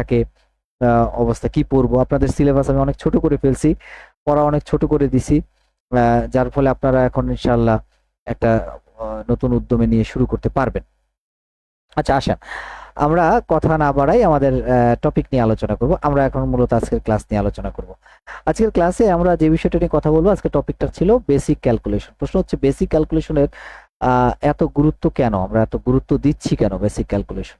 থাকে অবস্থা কি পড়বো। আপনাদের সিলেবাস আমি অনেক ছোট করে ফেলছি, পড়া অনেক ছোট করে দিছি, যার ফলে আপনারা এখন ইনশাআল্লাহ একটা নতুন উদ্যমে নিয়ে শুরু করতে পারবেন। আচ্ছা আসেন আমরা কথা না বাড়াই আমাদের টপিক নিয়ে আলোচনা করব। আমরা এখন মূলত আজকের ক্লাস নিয়ে আলোচনা করব। আজকের ক্লাসে আমরা যে বিষয়টা নিয়ে কথা বলবো, আজকের টপিকটা ছিল বেসিক ক্যালকুলেশন। প্রশ্ন হচ্ছে বেসিক ক্যালকুলেশনের এত গুরুত্ব কেন, আমরা এত গুরুত্ব দিচ্ছি কেন বেসিক ক্যালকুলেশন।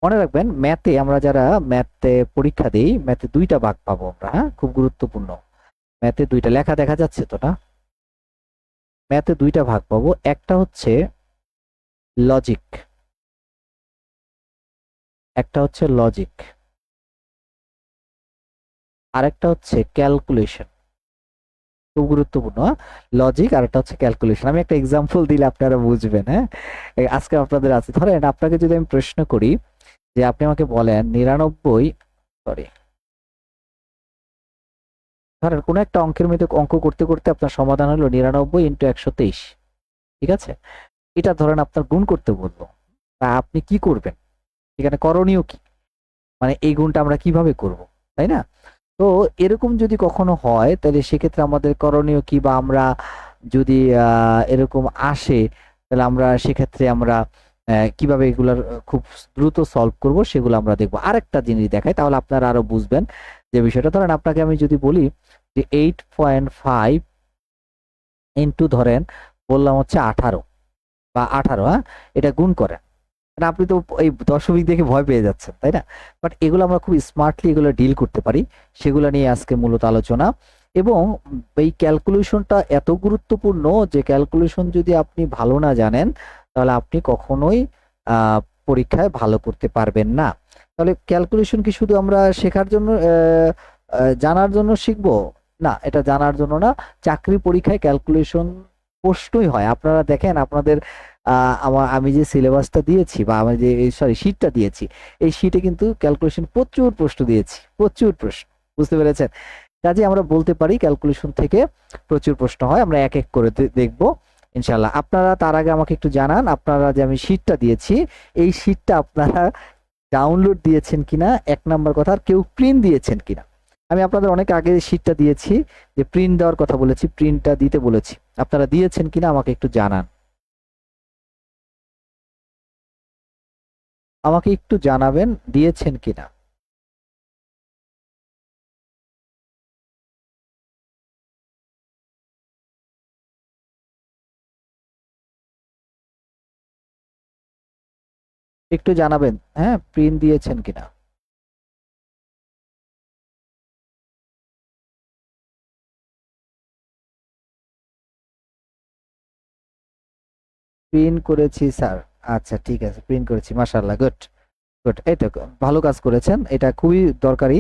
মনে রাখবেন ম্যাথে আমরা যারা ম্যাথে পরীক্ষা দিই, ম্যাথে দুইটা ভাগ পাবো আমরা, হ্যাঁ খুব গুরুত্বপূর্ণ। ম্যাথে দুইটা, লেখা দেখা যাচ্ছে তো না? ম্যাথে দুইটা ভাগ পাবো, একটা হচ্ছে লজিক, একটা হচ্ছে লজিক, আরেকটা হচ্ছে ক্যালকুলেশন। খুব গুরুত্বপূর্ণ, লজিক আর একটা হচ্ছে ক্যালকুলেশন। আমি একটা এক্সাম্পল দিলে আপনারা বুঝবেন। হ্যাঁ আজকে আপনাদের আছে, ধরেন আপনাকে যদি আমি প্রশ্ন করি যে আপনি আমাকে বলেন 99, সরি ধরেন কোনো একটা অঙ্কের মধ্যে অঙ্ক করতে করতে আপনার সমাধান হলো 99 × 123, ঠিক আছে? এটা ধরেন আপনার গুণ করতে বলবো, তা আপনি কি করবেন? এখানে করণীয় কি, মানে এই গুণটা আমরা কিভাবে করব, তাই না? তো এরকম যদি কখনো হয় তাহলে সেক্ষেত্রে আমাদের করণীয় কি, বা আমরা যদি এরকম আসে তাহলে আমরা সেক্ষেত্রে আমরা কিভাবে এগুলার খুব দ্রুত সলভ করব সেগুলো আমরা দেখবো। আরেকটা জিনিস দেখাই তাহলে আপনারা আরো বুঝবেন যে বিষয়টা। ধরেন আপনাকে আমি যদি বলি যে 8.5 ইন্টু ধরেন বললাম হচ্ছে 18 বা 18, হ্যাঁ এটা গুণ করেন। মানে আপনি তো এই দশমিক দেখে ভয় পেয়ে যাচ্ছেন, তাই না? বাট এগুলো আমরা খুব স্মার্টলি এগুলো ডিল করতে পারি, সেগুলো নিয়ে আজকে মূলত আলোচনা। এবং এই ক্যালকুলেশনটা এত গুরুত্বপূর্ণ যে ক্যালকুলেশন যদি আপনি ভালো না জানেন তাহলে আপনি কখনোই আহ, পরীক্ষায় ভালো করতে পারবেন না। তাহলে ক্যালকুলেশন কি শুধু আমরা শেখার জন্য জানার জন্য শিখবো? না, এটা জানার জন্য না। চাকরি পরীক্ষায় ক্যালকুলেশন প্রশ্নই হয়। আপনারা দেখেন আপনাদের আমি যে সিলেবাসটা দিয়েছি বা আমি যে সরি শীটটা দিয়েছি, এই শীটে কিন্তু ক্যালকুলেশন প্রচুর প্রশ্ন দিয়েছি, প্রচুর প্রশ্ন। বুঝতে পেরেছেন? কাজে আমরা বলতে পারি ক্যালকুলেশন থেকে প্রচুর প্রশ্ন হয়। আমরা এক এক করে দেখবো ইনশাল্লাহ। আপনারা তার আগে আমাকে একটু জানান, আপনারা যে আমি শীটটা দিয়েছি এই শীটটা আপনারা ডাউনলোড দিয়েছেন কিনা, এক নাম্বার কথা। আর কেউ প্রিন্ট দিয়েছেন কিনা। আমি আপনাদের অনেক আগে শীটটা দিয়েছি, যে প্রিন্ট দেওয়ার কথা বলেছি, প্রিন্টটা দিতে বলেছি, আপনারা দিয়েছেন কিনা আমাকে একটু জানান, আমাকে একটু জানাবেন দিয়েছেন কিনা। একটু জানাবেন, হ্যাঁ প্রিন্ট দিয়েছেন কিনা। প্রিন্ট করেছি স্যার। আচ্ছা ঠিক আছে, প্রিন্ট করেছি, মাশাআল্লাহ, গুড গুড। এই তো ভালো কাজ করেছেন, এটা খুবই দরকারি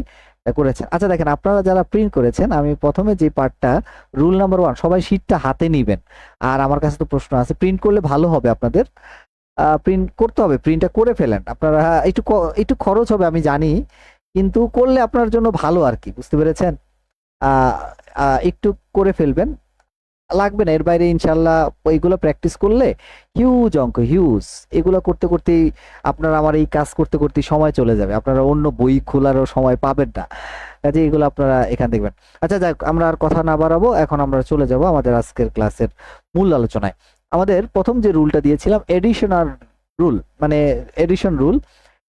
করেছেন। আচ্ছা দেখেন আপনারা যারা প্রিন্ট করেছেন, আমি প্রথমে যে পার্টটা, রুল নাম্বার 1, সবাই শীটটা হাতে নিবেন। আর আমার কাছে তো প্রশ্ন আছে, প্রিন্ট করলে ভালো হবে আপনাদের, প্রিন্ট করতে হবে, প্রিন্টটা করে ফেলেন আপনারা। একটু একটু খরচ হবে আমি জানি, কিন্তু করলে আপনার জন্য ভালো আর কি, বুঝতে পেরেছেন? আহ একটু করে ফেলবেন, লাগবে না এর বাইরে ইনশাল্লাহ। এইগুলো প্র্যাকটিস করলে হিউজ অঙ্ক, হিউজ, এগুলো করতে করতেই আপনার আমার এই কাজ করতে করতে সময় চলে যাবে, আপনারা অন্য বই খোলারও সময় পাবেন না। কাজে এগুলো আপনারা এখান দেখবেন। আচ্ছা যাক, আমরা আর কথা না বাড়াবো, এখন আমরা চলে যাব আমাদের আজকের ক্লাসের মূল আলোচনায়। আমাদের প্রথম যে রুলটা দিয়েছিলাম এডিশন আর রুল, মানে এডিশন রুল।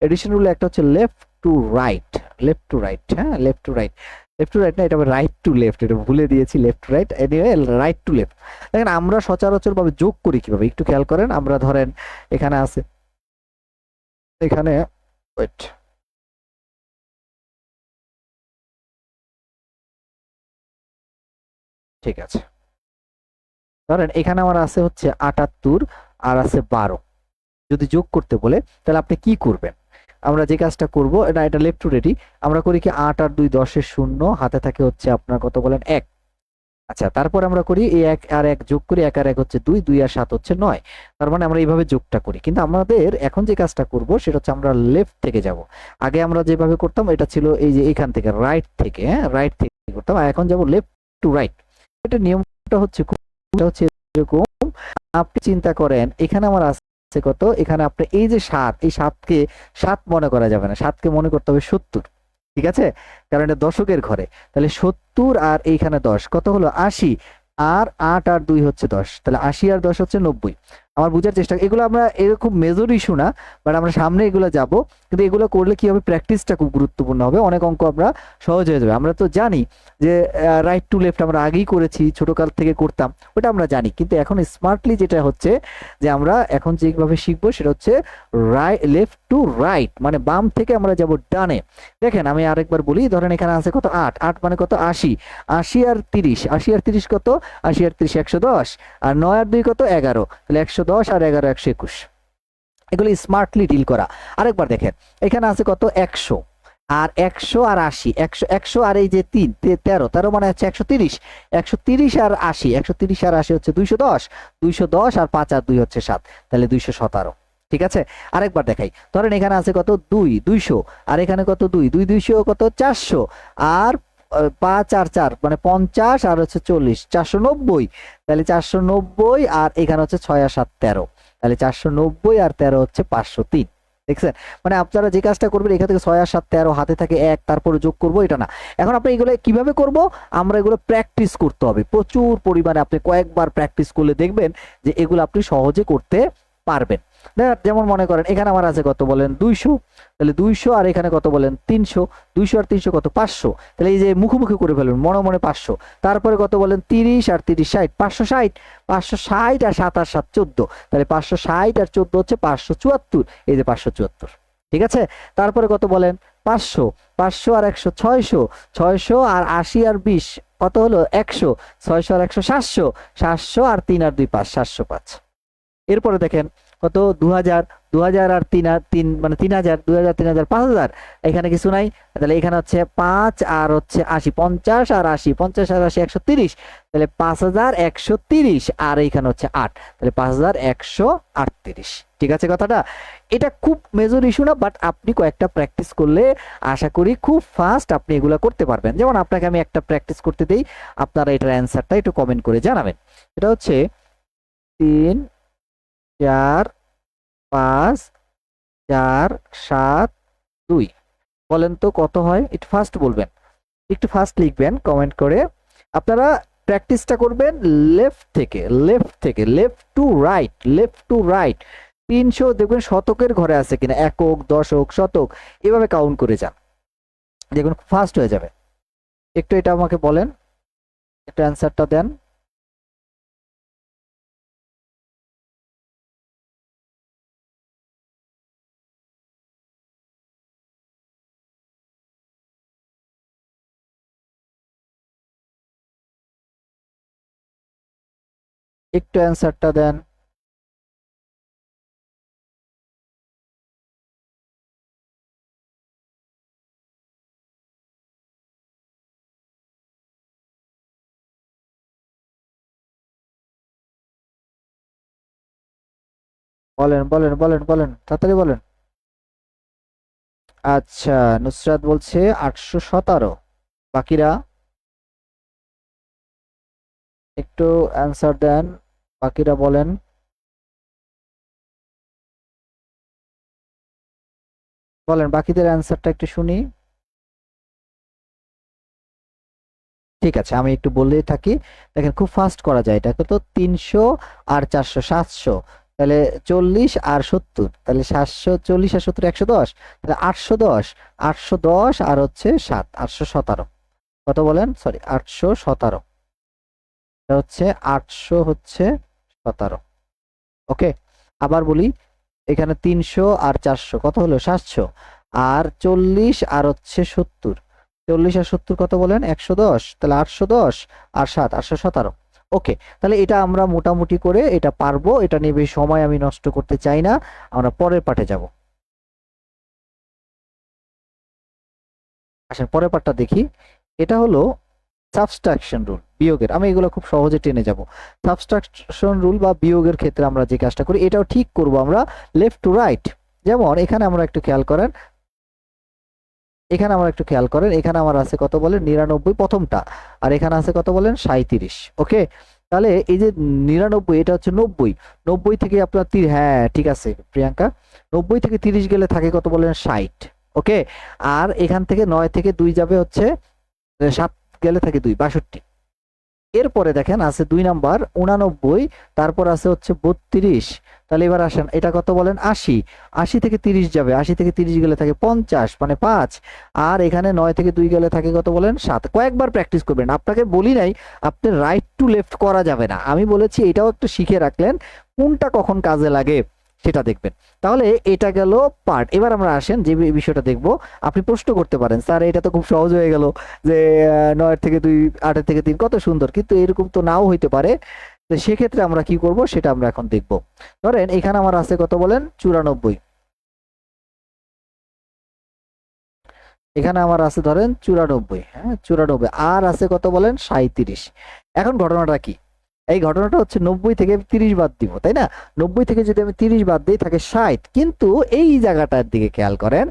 এডিশন রুল একটা হচ্ছে left to right, left to right, হ্যাঁ left to right, left to right না, এটা রাইট টু লেফট, এটা ভুলে দিয়েছি, left to right, anyway right to left. দেখেন আমরা সচরাচর ভাবে যোগ করি কিভাবে, একটু খেয়াল করেন। আমরা ধরেন এখানে আছে, এখানে ওয়েট, ঠিক আছে, ধরেন এখানে আমার আছে হচ্ছে 78 আর আছে 12। যদি যোগ করতে বলে তাহলে আপনি কি করবেন? আমরা যে কাজটা করব, এটা লেফট টু রেডি, আমরা করি কি 8 আর 2 10 শূন্য, হাতে থাকে হচ্ছে আপনার কত বলেন 1। আচ্ছা তারপর আমরা করি এই 1 আর 1 যোগ করি, 1 আর 1 হচ্ছে 2, 2 আর 7 হচ্ছে 9। তার মানে আমরা এইভাবে যোগটা করি। কিন্তু আমাদের এখন যে কাজটা করব সেটা হচ্ছে আমরা লেফট থেকে যাব। আগে আমরা যেভাবে করতাম এটা ছিল এই যে এখান থেকে রাইট থেকে, হ্যাঁ রাইট থেকে করতাম, আর এখন যাব লেফট টু রাইট। এটা নিয়মটা হচ্ছে এটা হচ্ছে এরকম। আপনি চিন্তা করেন এখানে আমার আছে আছে কত, এখানে আপনি এই যে 7, এই 7কে 7 মনে করা যাবে না, 7কে মনে করতে হবে 70। ঠিক আছে, কারণ এটা দশকের ঘরে। তাহলে 70 আর এইখানে 10 কত হলো 80, আর 8 আর 2 হচ্ছে 10, তাহলে 80 আর 10 হচ্ছে 90। আমার বুঝার চেষ্টা, এগুলো আমরা এরকম মেজর ইস্যু না, বাট আমরা সামনে এগুলো যাব। কিন্তু এগুলো করলে কি হবে, প্র্যাকটিসটা খুব গুরুত্বপূর্ণ হবে, অনেক অঙ্ক আমরা সহজ হয়ে যাবে। আমরা তো জানি যে রাইট টু লেফট আমরা আগেই করেছি, ছোটকাল থেকে করতাম, ওটা আমরা জানি। কিন্তু এখন স্মার্টলি যেটা হচ্ছে যে আমরা এখন যেভাবে শিখবো সেটা হচ্ছে লেফট টু রাইট, মানে বাম থেকে আমরা যাব ডানে। দেখেন আমি আরেকবার বলি, ধরেন এখানে আছে কত 8, 8 মানে কত 80, 80 আর 30, 80 আর 30 কত, 80 আর 30 110, আর 9 আর 2 কত 11, তাহলে 110 আর 11 121। এগুলো স্মার্টলি ডিল করা। আরেকবার দেখেন এখানে আছে কত 100, আর 100 আর 80, 100 100 আর এই যে 3 13, 13 মানে হচ্ছে 130, 130 আর 80, 130 আর 80 হচ্ছে 210, 210 আর 5 আর 2 হচ্ছে 7, তাহলে 217। ঠিক আছে, আরেকবার দেখাই, ধরেন এখানে আছে কত 2 200, আর এখানে কত 2 2 200 কত 400, আর 5 আর 4 মানে 50, আর হচ্ছে 40 490, তাহলে 490, আর এখানে হচ্ছে 6 আর 7 13, তাহলে 490 আর 13 হচ্ছে 503। দেখছেন, মানে আপনারা যে কাজটা করবেন এখান থেকে 6 আর 7 13, হাতে থাকে 1, তারপরে যোগ করব, এটা না। এখন আপনি এগুলো কিভাবে করব, আমরা এগুলো প্র্যাকটিস করতে হবে প্রচুর পরিমাণে। আপনি কয়েকবার প্র্যাকটিস করলে দেখবেন যে এগুলো আপনি সহজে করতে পারবেন। যেমন মনে করেন এখানে আমার আছে কত বলেন 200, তাহলে 200 আর এখানে কত বলেন 300, 200 আর 300 কত 500, তাহলে এই যে মুখোমুখি করে ফেলবেন মনে মনে 500। তারপরে কত বলেন 30 আর 30 60, 560, 560 আর 7 আর 7 14, তাহলে 560 আর 14 হচ্ছে 574, এই যে 574। ঠিক আছে, তারপরে কত বলেন 500, 500 আর 100 600, 600 আর 80 আর 20 কত হলো 100, 600 আর 100 700, 700 আর 3 আর 2 5 705। এরপরে দেখেন কত 2000, 2000 আর 3 আর 3 মানে 3000, 2000 3000 5000, এখানে কিছু নাই, তাহলে এখানে হচ্ছে 5 আর হচ্ছে 80, 50 আর 80, 50 আর 80 130, তাহলে 5130, আর এইখানে হচ্ছে 8, তাহলে 5138। ঠিক আছে কথাটা, এটা খুব মেজর ইস্যু না, বাট আপনি কয়েকটা প্র্যাকটিস করলে আশা করি খুব ফাস্ট আপনি এগুলো করতে পারবেন। যেমন আপনাকে আমি একটা প্র্যাকটিস করতে দেই, আপনারা এটার অ্যান্সারটা একটু কমেন্ট করে জানাবেন। এটা হচ্ছে 3 4 5 4 7 2, বলেন তো কত হয়, একটু ফাস্ট বলবেন, একটু ফাস্ট লিখবেন কমেন্ট করে। আপনারা প্র্যাকটিসটা করবেন লেফট থেকে, লেফট থেকে, left to right, left to right. 300 দেখবেন শতকের ঘরে আছে কিনা, একক দশক শতক, এভাবে কাউন্ট করে যান, দেখুন ফাস্ট হয়ে যাবে। একটু এটা আমাকে বলেন, একটু অ্যান্সারটা দেন। একটু অ্যান্সারটা দেন। বলেন বলেন বলেন বলেন, তাড়াতাড়ি বলেন। আচ্ছা, নুসরাত বলছে 817, বাকিরা একটু অ্যান্সার দেন, বাকিরা বলেন। বলেন বাকিদের অ্যান্সারটা একটু শুনি। ঠিক আছে, আমি একটু বললেই থাকি। দেখেন খুব ফাস্ট করা যায় এটা, কত 300 আর 400 700, তাহলে 40 আর 70, তাহলে 740 আর 70 110, তাহলে 810, 810 আর হচ্ছে 7 817, কত বলেন সরি 817, এটা হচ্ছে 800 হচ্ছে 17। ওকে, আবার বলি, এখানে 300 আর 400 কত হলো 700, আর 40 আর হচ্ছে 70, 40 আর 70 কত বলেন 110, তাহলে 810 আর 7 817। ওকে, তাহলে এটা আমরা মোটামুটি করে এটা পারবো, এটা নিয়ে বেশি সময় আমি নষ্ট করতে চাই না, আমরা পরের পাঠে যাব। আসেন পরের পাঠটা দেখি। এটা হলো সাবট্রাকশন রুল, বিয়োগের। আমি এগুলো খুব সহজে টেনে যাব। সাবট্রাকশন রুল বা বিয়োগের ক্ষেত্রে আমরা যে কাজটা করি এটাও ঠিক করব আমরা লেফট টু রাইট। যেমন এখানে আমরা একটু খেয়াল করেন, এখানে আমরা একটু খেয়াল করেন, এখানে আমার আছে কত বলেন 99 প্রথমটা, আর এখানে আছে কত বলেন 37। ওকে, তাহলে এই যে 99 এটা হচ্ছে 90, 90 থেকে আপনার হ্যাঁ ঠিক আছে প্রিয়াঙ্কা, 90 থেকে 30 গেলে থাকে কত বলেন 60। ওকে, আর এখান থেকে 9 থেকে 2 যাবে হচ্ছে 7 গেলে থাকে 2, 62। এরপরে দেখেন আছে 2 নাম্বার 89, তারপর আছে হচ্ছে 32। তাহলে এবার আসেন এটা কত বলেন 80, 80 থেকে 30 যাবে, 80 থেকে 30 গেলে থাকে 50 মানে 5। আর এখানে 9 থেকে 2 গেলে থাকে কত বলেন 7। কয়েকবার প্র্যাকটিস করবেন, আপনাকে বলি নাই আপনি রাইট টু লেফট করা যাবে না, আমি বলেছি এটাও একটু শিখে রাখলেন কোনটা কখন কাজে লাগে সেটা দেখবেন। তাহলে এটা গেল পার্ট। এবার আমরা আসেন যে বিষয়টা দেখব। আপনি প্রশ্ন করতে পারেন স্যার এটা তো খুব সহজ হয়ে গেল যে 9 থেকে 2, 8 থেকে 3, কত সুন্দর, কিন্তু এরকম তো নাও হইতে পারে। তো সেক্ষেত্রে আমরা কি করব সেটা আমরা এখন দেখব। ধরেন এখানে আমার আছে কত বলেন 94, এখানে আমার আছে ধরেন 94, হ্যাঁ 94, আর আছে কত বলেন 37। এখন ঘটনাটা কি, এই ঘটনাটা হচ্ছে 90 থেকে 30 বাদ দিব, তাই না? 90 থেকে যদি আমি 30 বাদ দিই থাকে 60, কিন্তু এই জায়গাটার দিকে খেয়াল করেন,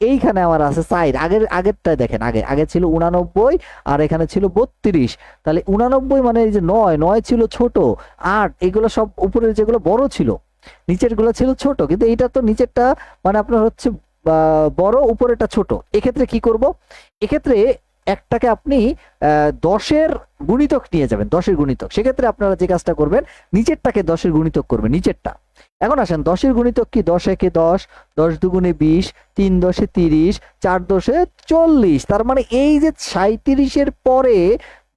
এইখানে আমার আছে 60। আগেরটা দেখেন, আগে ছিল 89 আর এখানে ছিল 32। তাহলে 89 মানে এই যে 9, 9 ছিল ছোট, 8 এগুলো সব উপরের যেগুলো বড় ছিল, নিচের গুলো ছিল ছোট, কিন্তু এইটা তো নিচেরটা মানে আপনার হচ্ছে বড়, উপরেরটা ছোট। এক্ষেত্রে কি করব, এক্ষেত্রে একটাকে আপনি 10-এর গুণিতক নিয়ে যাবেন, 10-এর গুণিতক। সেক্ষেত্রে আপনারা যে কাজটা করবেন নিচেরটাকে 10-এর গুণিতক করবেন, নিচেরটা। এখন আসেন 10-এর গুণিতক কি, 10 একে 10, 10 দুগুণে 20, 3 10-এ 30, 4 10-এ 40। তার মানে এই যে 37-এর পরে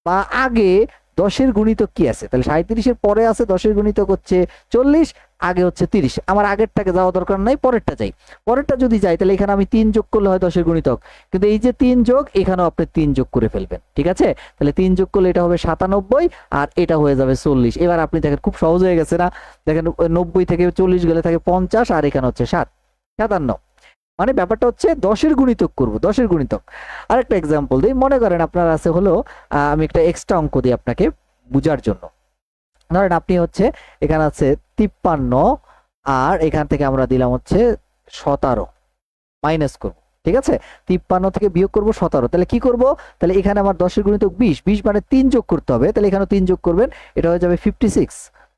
বা আগে 10-এর গুণিতক কি আছে, তাহলে 37-এর পরে আছে 10-এর গুণিতক হচ্ছে 40, আগে হচ্ছে 30। আমার আগেরটাকে যাওয়া দরকার নাই, পরেরটা যাই। পরেরটা যদি যাই তাহলে এখানে আমি 3 যোগ করলে হয় 10-এর গুণিতক, কিন্তু এই যে 3 যোগ, এখানেও আপনি 3 যোগ করে ফেলবেন, ঠিক আছে? তাহলে 3 যোগ করলে এটা হবে 97 আর এটা হয়ে যাবে 40। এবার আপনি দেখেন খুব সহজ হয়ে গেছে না? দেখেন 90 থেকে 40 গেলে থাকে 50 আর এখানে হচ্ছে 57। মানে ব্যাপারটা হচ্ছে 10-এর গুণিতক করব, 10-এর গুণিতক। আরেকটা এক্সাম্পল দিই, মনে করেন আপনার আছে হলো আমি একটা এক্সট্রা অঙ্ক দিই আপনাকে বুঝার জন্য। ধরেন আপনি হচ্ছে এখানে আছে 53 আর এখান থেকে আমরা দিলাম হচ্ছে 17, মাইনাস করব, ঠিক আছে? 53 থেকে বিয়োগ করব 17, তাহলে কি করব, তাহলে এখানে আমার 10-এর গুণিতক 20, 20 মানে 3 যোগ করতে হবে, তাহলে এখানে 3 যোগ করবেন, এটা হয়ে যাবে 56।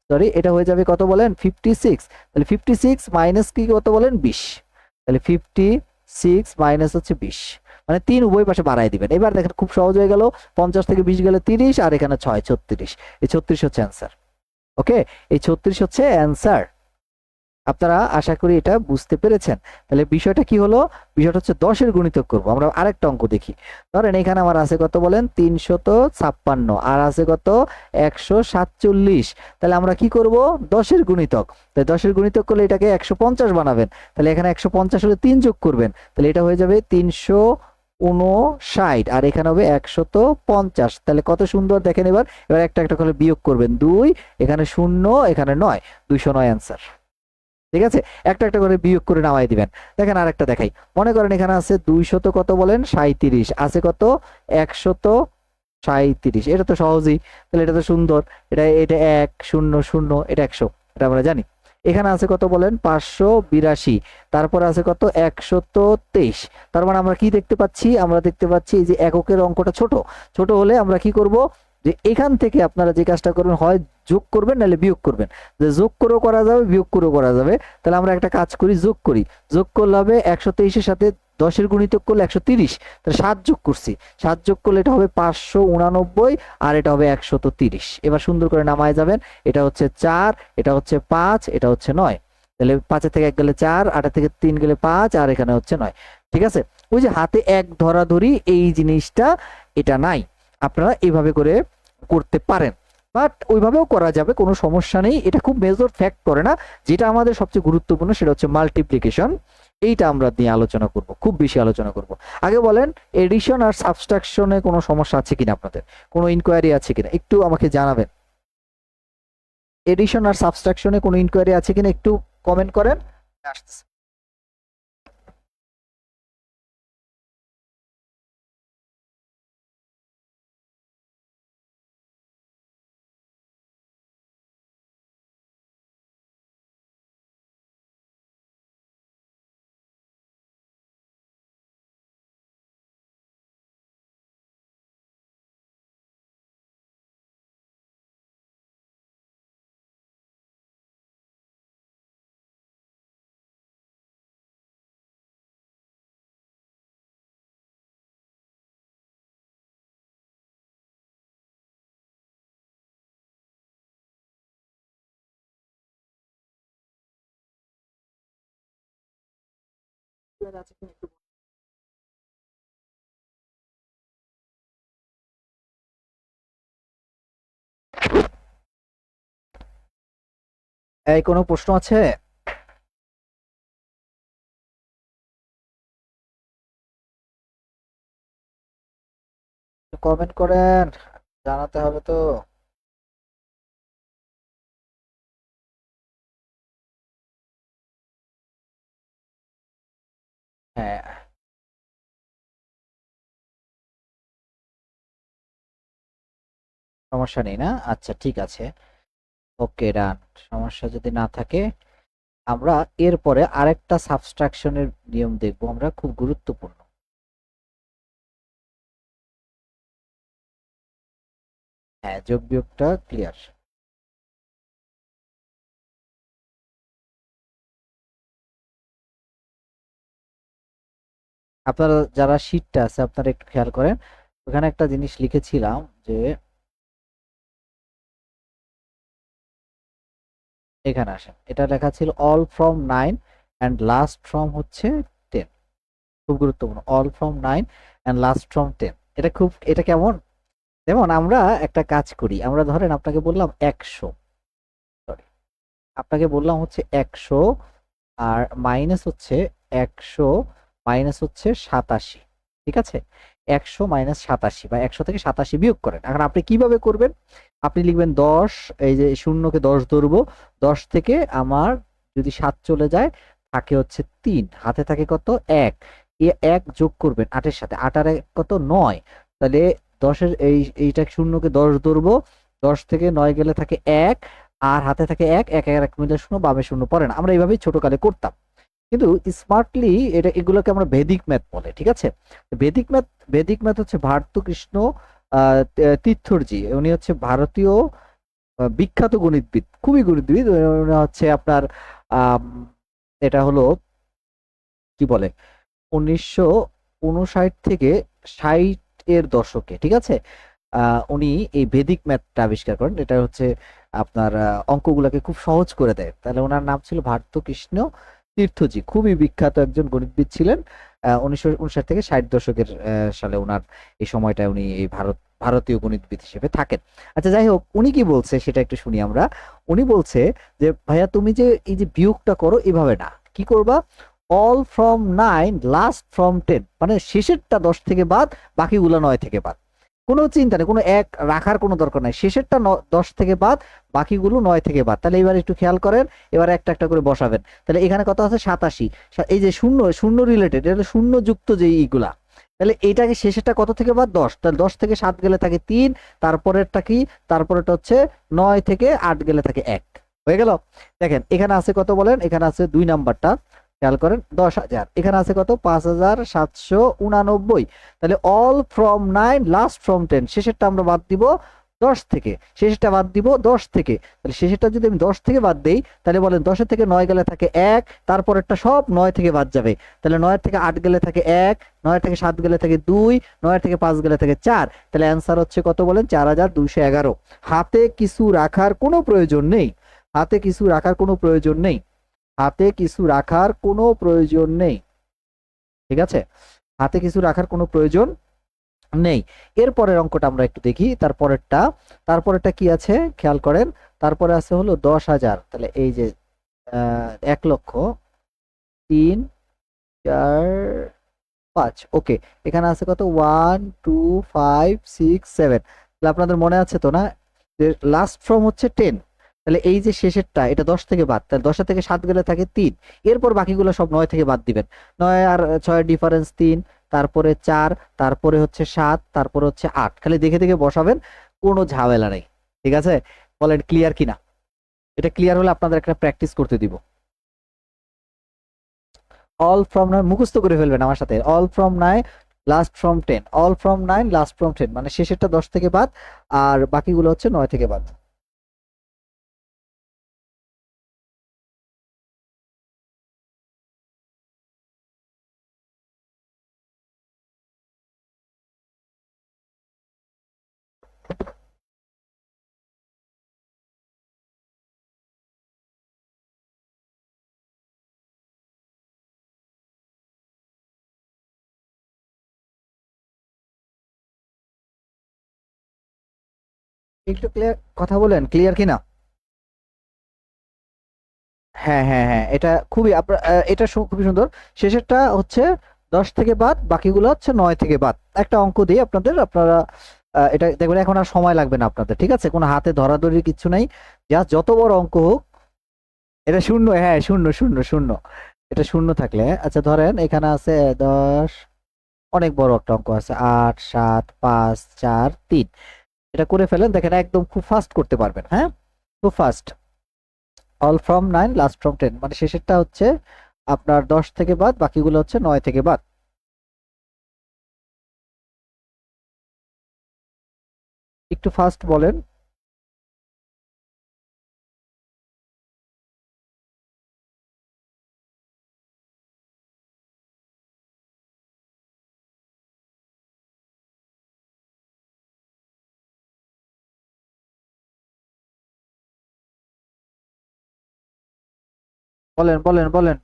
সরি, এটা হয়ে যাবে কত বলেন 56। তাহলে 56 মাইনাস কি কত বলেন 20, তাহলে 56 মাইনাস হচ্ছে 20, মানে 3 উভয় পাশে বাড়ায় দিবেন। এবার দেখেন খুব সহজ হয়ে গেল, 50 থেকে 20 গেলে 30 আর এখানে 6 36, এই 36 হচ্ছে অ্যান্সার। ওকে, এই 36 হচ্ছে অ্যান্সার। আপনারা আশা করি এটা বুঝতে পেরেছেন। তাহলে বিষয়টা কি হলো, বিষয়টা হচ্ছে 10-এর গুণিতক করব। আমরা আরেকটা অঙ্ক দেখি। ধরেন এখানে আমার আছে কত বলেন 356 আর আছে কত 147। তাহলে আমরা কি করব 10-এর গুণিতক, তাহলে 10-এর গুণিতক করলে এটাকে 150 বানাবেন, তাহলে এখানে 150 হলে 3 যোগ করবেন, তাহলে এটা হয়ে যাবে 359 আর এখানে হবে 150। তাহলে কত সুন্দর দেখেন। এবার এবার একটা একটা করে বিয়োগ করবেন, 2 এখানে 0 এখানে 9, 209 অ্যান্সার। ঠিক আছে, একটা একটা করে বিয়োগ করে নামাই দিবেন। দেখেন আরেকটা দেখাই, মনে করেন এখানে আছে 200 কত বলেন 37, আছে কত 137। এটা তো সহজেই, তাহলে এটা তো সুন্দর, এটা এটা 100, এটা 100, এটা আমরা জানি। এখানে আছে কত বলেন 582, তারপর আছে কত 123। তার মানে আমরা কি দেখতে পাচ্ছি, আমরা দেখতে পাচ্ছি এই যে এককের অঙ্কটা ছোট, ছোট হলে আমরা কি করব, যে এখান থেকে আপনারা যে কাজটা করবেন হয় যোগ করবেন নাহলে বিয়োগ করবেন। যে যোগ করেও করা যাবে, বিয়োগ করেও করা যাবে। তাহলে আমরা একটা কাজ করি, যোগ করি। যোগ করলে হবে 123-এর সাথে 10-এর গুণিতক করলে 130, তাহলে 7 যোগ করছি, 7 যোগ করলে এটা হবে 589 আর এটা হবে 130। এবার সুন্দর করে নামায় যাবেন, এটা হচ্ছে 4, এটা হচ্ছে 5, এটা হচ্ছে 9। তাহলে 5-এর থেকে 1 গেলে 4, 8-এর থেকে 3 গেলে 5 আর এখানে হচ্ছে 9। ঠিক আছে, ওই যে হাতে এক ধরাধরি এই জিনিসটা এটা নাই, আপনারা এইভাবে করে করতে পারেন, বাট ওইভাবেও করা যাবে, কোনো সমস্যা নেই। এটা খুব মেজর ফ্যাক্ট করে না। যেটা আমাদের সবচেয়ে গুরুত্বপূর্ণ সেটা হচ্ছে মাল্টিপ্লিকেশন, এইটা আমরা নিয়ে আলোচনা করব, খুব বেশি আলোচনা করব। আগে বলেন এডিশন আর সাবট্রাকশনে কোনো সমস্যা আছে কিনা, আপনাদের কোনো ইনকোয়ারি আছে কিনা একটু আমাকে জানাবেন। এডিশন আর সাবট্রাকশনে কোনো ইনকোয়ারি আছে কিনা একটু কমেন্ট করেন। আসতেছে। এই কোনো প্রশ্ন আছে? কমেন্ট করেন, জানাতে হবে তো। হ্যাঁ, সমস্যা নেই না? আচ্ছা ঠিক আছে, ওকে ডান। সমস্যা যদি না থাকে আমরা এরপরে আরেকটা সাবট্রাকশনের নিয়ম দেখবো, আমরা খুব গুরুত্বপূর্ণ। হ্যাঁ, যোগ বিয়োগটা ক্লিয়ার। আপনারা যারা শীটটা আছে আপনারা একটু খেয়াল করেন, ওখানে একটা জিনিস লিখেছিলাম যে এখানে আসেন, এটা লেখা ছিল all from 9 and last from হচ্ছে 10। খুব গুরুত্বপূর্ণ, all from 9 and last from 10। এটা কেমন? যেমন আমরা একটা কাজ করি, আমরা ধরেন আপনাকে বললাম 100, সরি, আপনাকে বললাম হচ্ছে 100 আর মাইনাস হচ্ছে 100 মাইনাস হচ্ছে 87, ঠিক আছে? 100 মাইনাস 87 বা 100 থেকে 87 বিয়োগ করেন। এখন আপনি কিভাবে করবেন? আপনি লিখবেন 10, এই যে শূন্যকে 10 ধরবো, 10 থেকে আমার যদি 7 চলে যায় থাকে হচ্ছে 3, হাতে থাকে কত 1, এ 1 যোগ করবেন 8 এর সাথে, 8 আর 1 কত 9, তাহলে 10-এর এইটা শূন্যকে 10 ধরবো, 10 থেকে 9 গেলে থাকে 1, আর হাতে থাকে 1, 1 আর 1 মিলে শূন্য, বামে শূন্য পড়ে না। আমরা এইভাবেই ছোটকালে করতাম, কিন্তু স্মার্টলি এগুলোকে আমরা ভেদিক ম্যাথ বলে, ঠিক আছে? ভেদিক ম্যাথ, ভেদিক ম্যাথ হচ্ছে ভারতকৃষ্ণ তীর্থজি, উনি হচ্ছে ভারতীয় বিখ্যাত গণিতবিদ, খুবই গণিতবিদ। উনি হচ্ছে আপনার আম, এটা হলো কি বলে 1959 থেকে 60 এর দশকে, ঠিক আছে? উনি এই ভেদিক ম্যাথটা আবিষ্কার করেন। এটা হচ্ছে আপনার অঙ্কগুলোকে খুব সহজ করে দেয়। তাহলে ওনার নাম ছিল ভারতকৃষ্ণ তীর্থজি, খুবই বিখ্যাত একজন গণিতবিদ ছিলেন। 1959 থেকে 60 দশকের সালে ওনার এই সময়টায় উনি এই ভারতীয় গণিতবিদ হিসেবে থাকেন। আচ্ছা যাই হোক, উনি কি বলছে সেটা একটু শুনি আমরা। উনি বলছে যে ভাইয়া তুমি যে এই যে বিয়োগটা করো এভাবে না, কি করবা, অল ফ্রম 9 লাস্ট ফ্রম 10, মানে শেষেরটা 10 থেকে বাদ, বাকিগুলো 9 থেকে বাদ। কোনো চিন্তা নেই, কোনো এক রাখার কোনো দরকার নাই, শেষেরটা 10 থেকে বাদ, বাকিগুলো 9 থেকে বাদ। তাহলে এবার একটু খেয়াল করেন, এবার একটা একটা করে বসাবেন। তাহলে এখানে কত আছে 87, এই যে শূন্য শূন্য রিলেটেড, এটা হলো শূন্য যুক্ত যে এইগুলা, তাহলে এইটাকে শেষেরটা কত থেকে বাদ 10, তাহলে 10 থেকে 7 গেলে থাকে 3, তারপরেরটা কি, তারপরেরটা হচ্ছে 9 থেকে 8 গেলে থাকে 1, হয়ে গেল। দেখেন এখানে আছে কত বলেন, এখানে আছে 2 নাম্বারটা, খেয়াল করেন 10,000, এখানে আছে কত 5,789। তাহলে অল ফ্রম 9 লাস্ট ফ্রম 10, শেষেরটা আমরা বাদ দিব 10 থেকে, শেষেরটা বাদ দিব 10 থেকে। তাহলে শেষেরটা যদি আমি 10 থেকে বাদ দেই, তাহলে বলেন 10 থেকে 9 গেলে থাকে 1, তারপরেরটা সব 9 থেকে বাদ যাবে। তাহলে 9 থেকে 8 গেলে থাকে 1, 9 থেকে 7 গেলে থাকে 2, 9 থেকে 5 গেলে থাকে 4। তাহলে অ্যান্সার হচ্ছে কত বলেন, 4,211। হাতে কিছু রাখার কোনো প্রয়োজন নেই, হাতে কিছু রাখার কোনো প্রয়োজন নেই, হাতে কিছু রাখার কোনো প্রয়োজন নেই, ঠিক আছে? হাতে কিছু রাখার কোনো প্রয়োজন নেই। এরপরের অঙ্কটা আমরা একটু দেখি, তারপরেরটা, তারপরেরটা কি আছে খেয়াল করেন। তারপরে আছে হলো 10,000, তাহলে এই যে 1,00,000, 3, 4, 5, ওকে। এখানে আছে কত 1, 2, 5, 6, 7। তাহলে আপনাদের মনে আছে তো না যে লাস্ট ফ্রম হচ্ছে 10, তাহলে এই যে শেষেরটা এটা 10 থেকে বাদ, তাহলে 10 থেকে 7 গেলে থাকে 3, এরপর বাকিগুলো সব 9 থেকে বাদ দিবেন। 9 আর 6 ডিফারেন্স 3, তারপরে 4, তারপরে হচ্ছে 7, তারপরে হচ্ছে 8, খালি দেখে দেখে বসাবেন, কোনো ঝামেলা নেই, ঠিক আছে? বলেন ক্লিয়ার কিনা? এটা ক্লিয়ার হলে আপনাদের একটা প্র্যাকটিস করতে দিব। অল ফ্রম 9 মুখস্থ করে ফেলবেন আমার সাথে, all from 9 last from 10, all from 9 last from 10, মানে শেষেরটা 10 থেকে বাদ আর বাকিগুলো হচ্ছে 9 থেকে বাদ। একটু ক্লিয়ার কথা বলেন, ক্লিয়ার কিনা? হ্যাঁ হ্যাঁ হ্যাঁ, এটা খুবই এটা খুবই সুন্দর। শেষেরটা হচ্ছে 10 থেকে বাদ, বাকিগুলো হচ্ছে 9 থেকে বাদ। একটা অঙ্ক দিই আপনাদের, আপনারা এটা দেখবেন এখন আর সময় লাগবে না আপনাদের, ঠিক আছে? কোনো হাতে ধরাধরি কিছু নাই, জাস্ট যত বড় অঙ্ক হোক। এটা শূন্য, হ্যাঁ শূন্য শূন্য শূন্য, এটা শূন্য থাকলে আচ্ছা ধরেন এখানে আছে 10, অনেক বড় একটা অঙ্ক আছে, 8 7 5 4 3। এটা করে ফেলেন, দেখেন একদম খুব ফাস্ট করতে পারবেন, হ্যাঁ খুব fast. All from 9 last from 10, মানে শেষেরটা হচ্ছে আপনার 10 থেকে বাদ, বাকিগুলো হচ্ছে 9 থেকে বাদ। একটু ফাস্ট বলেন। বলেন বলেন বলেন।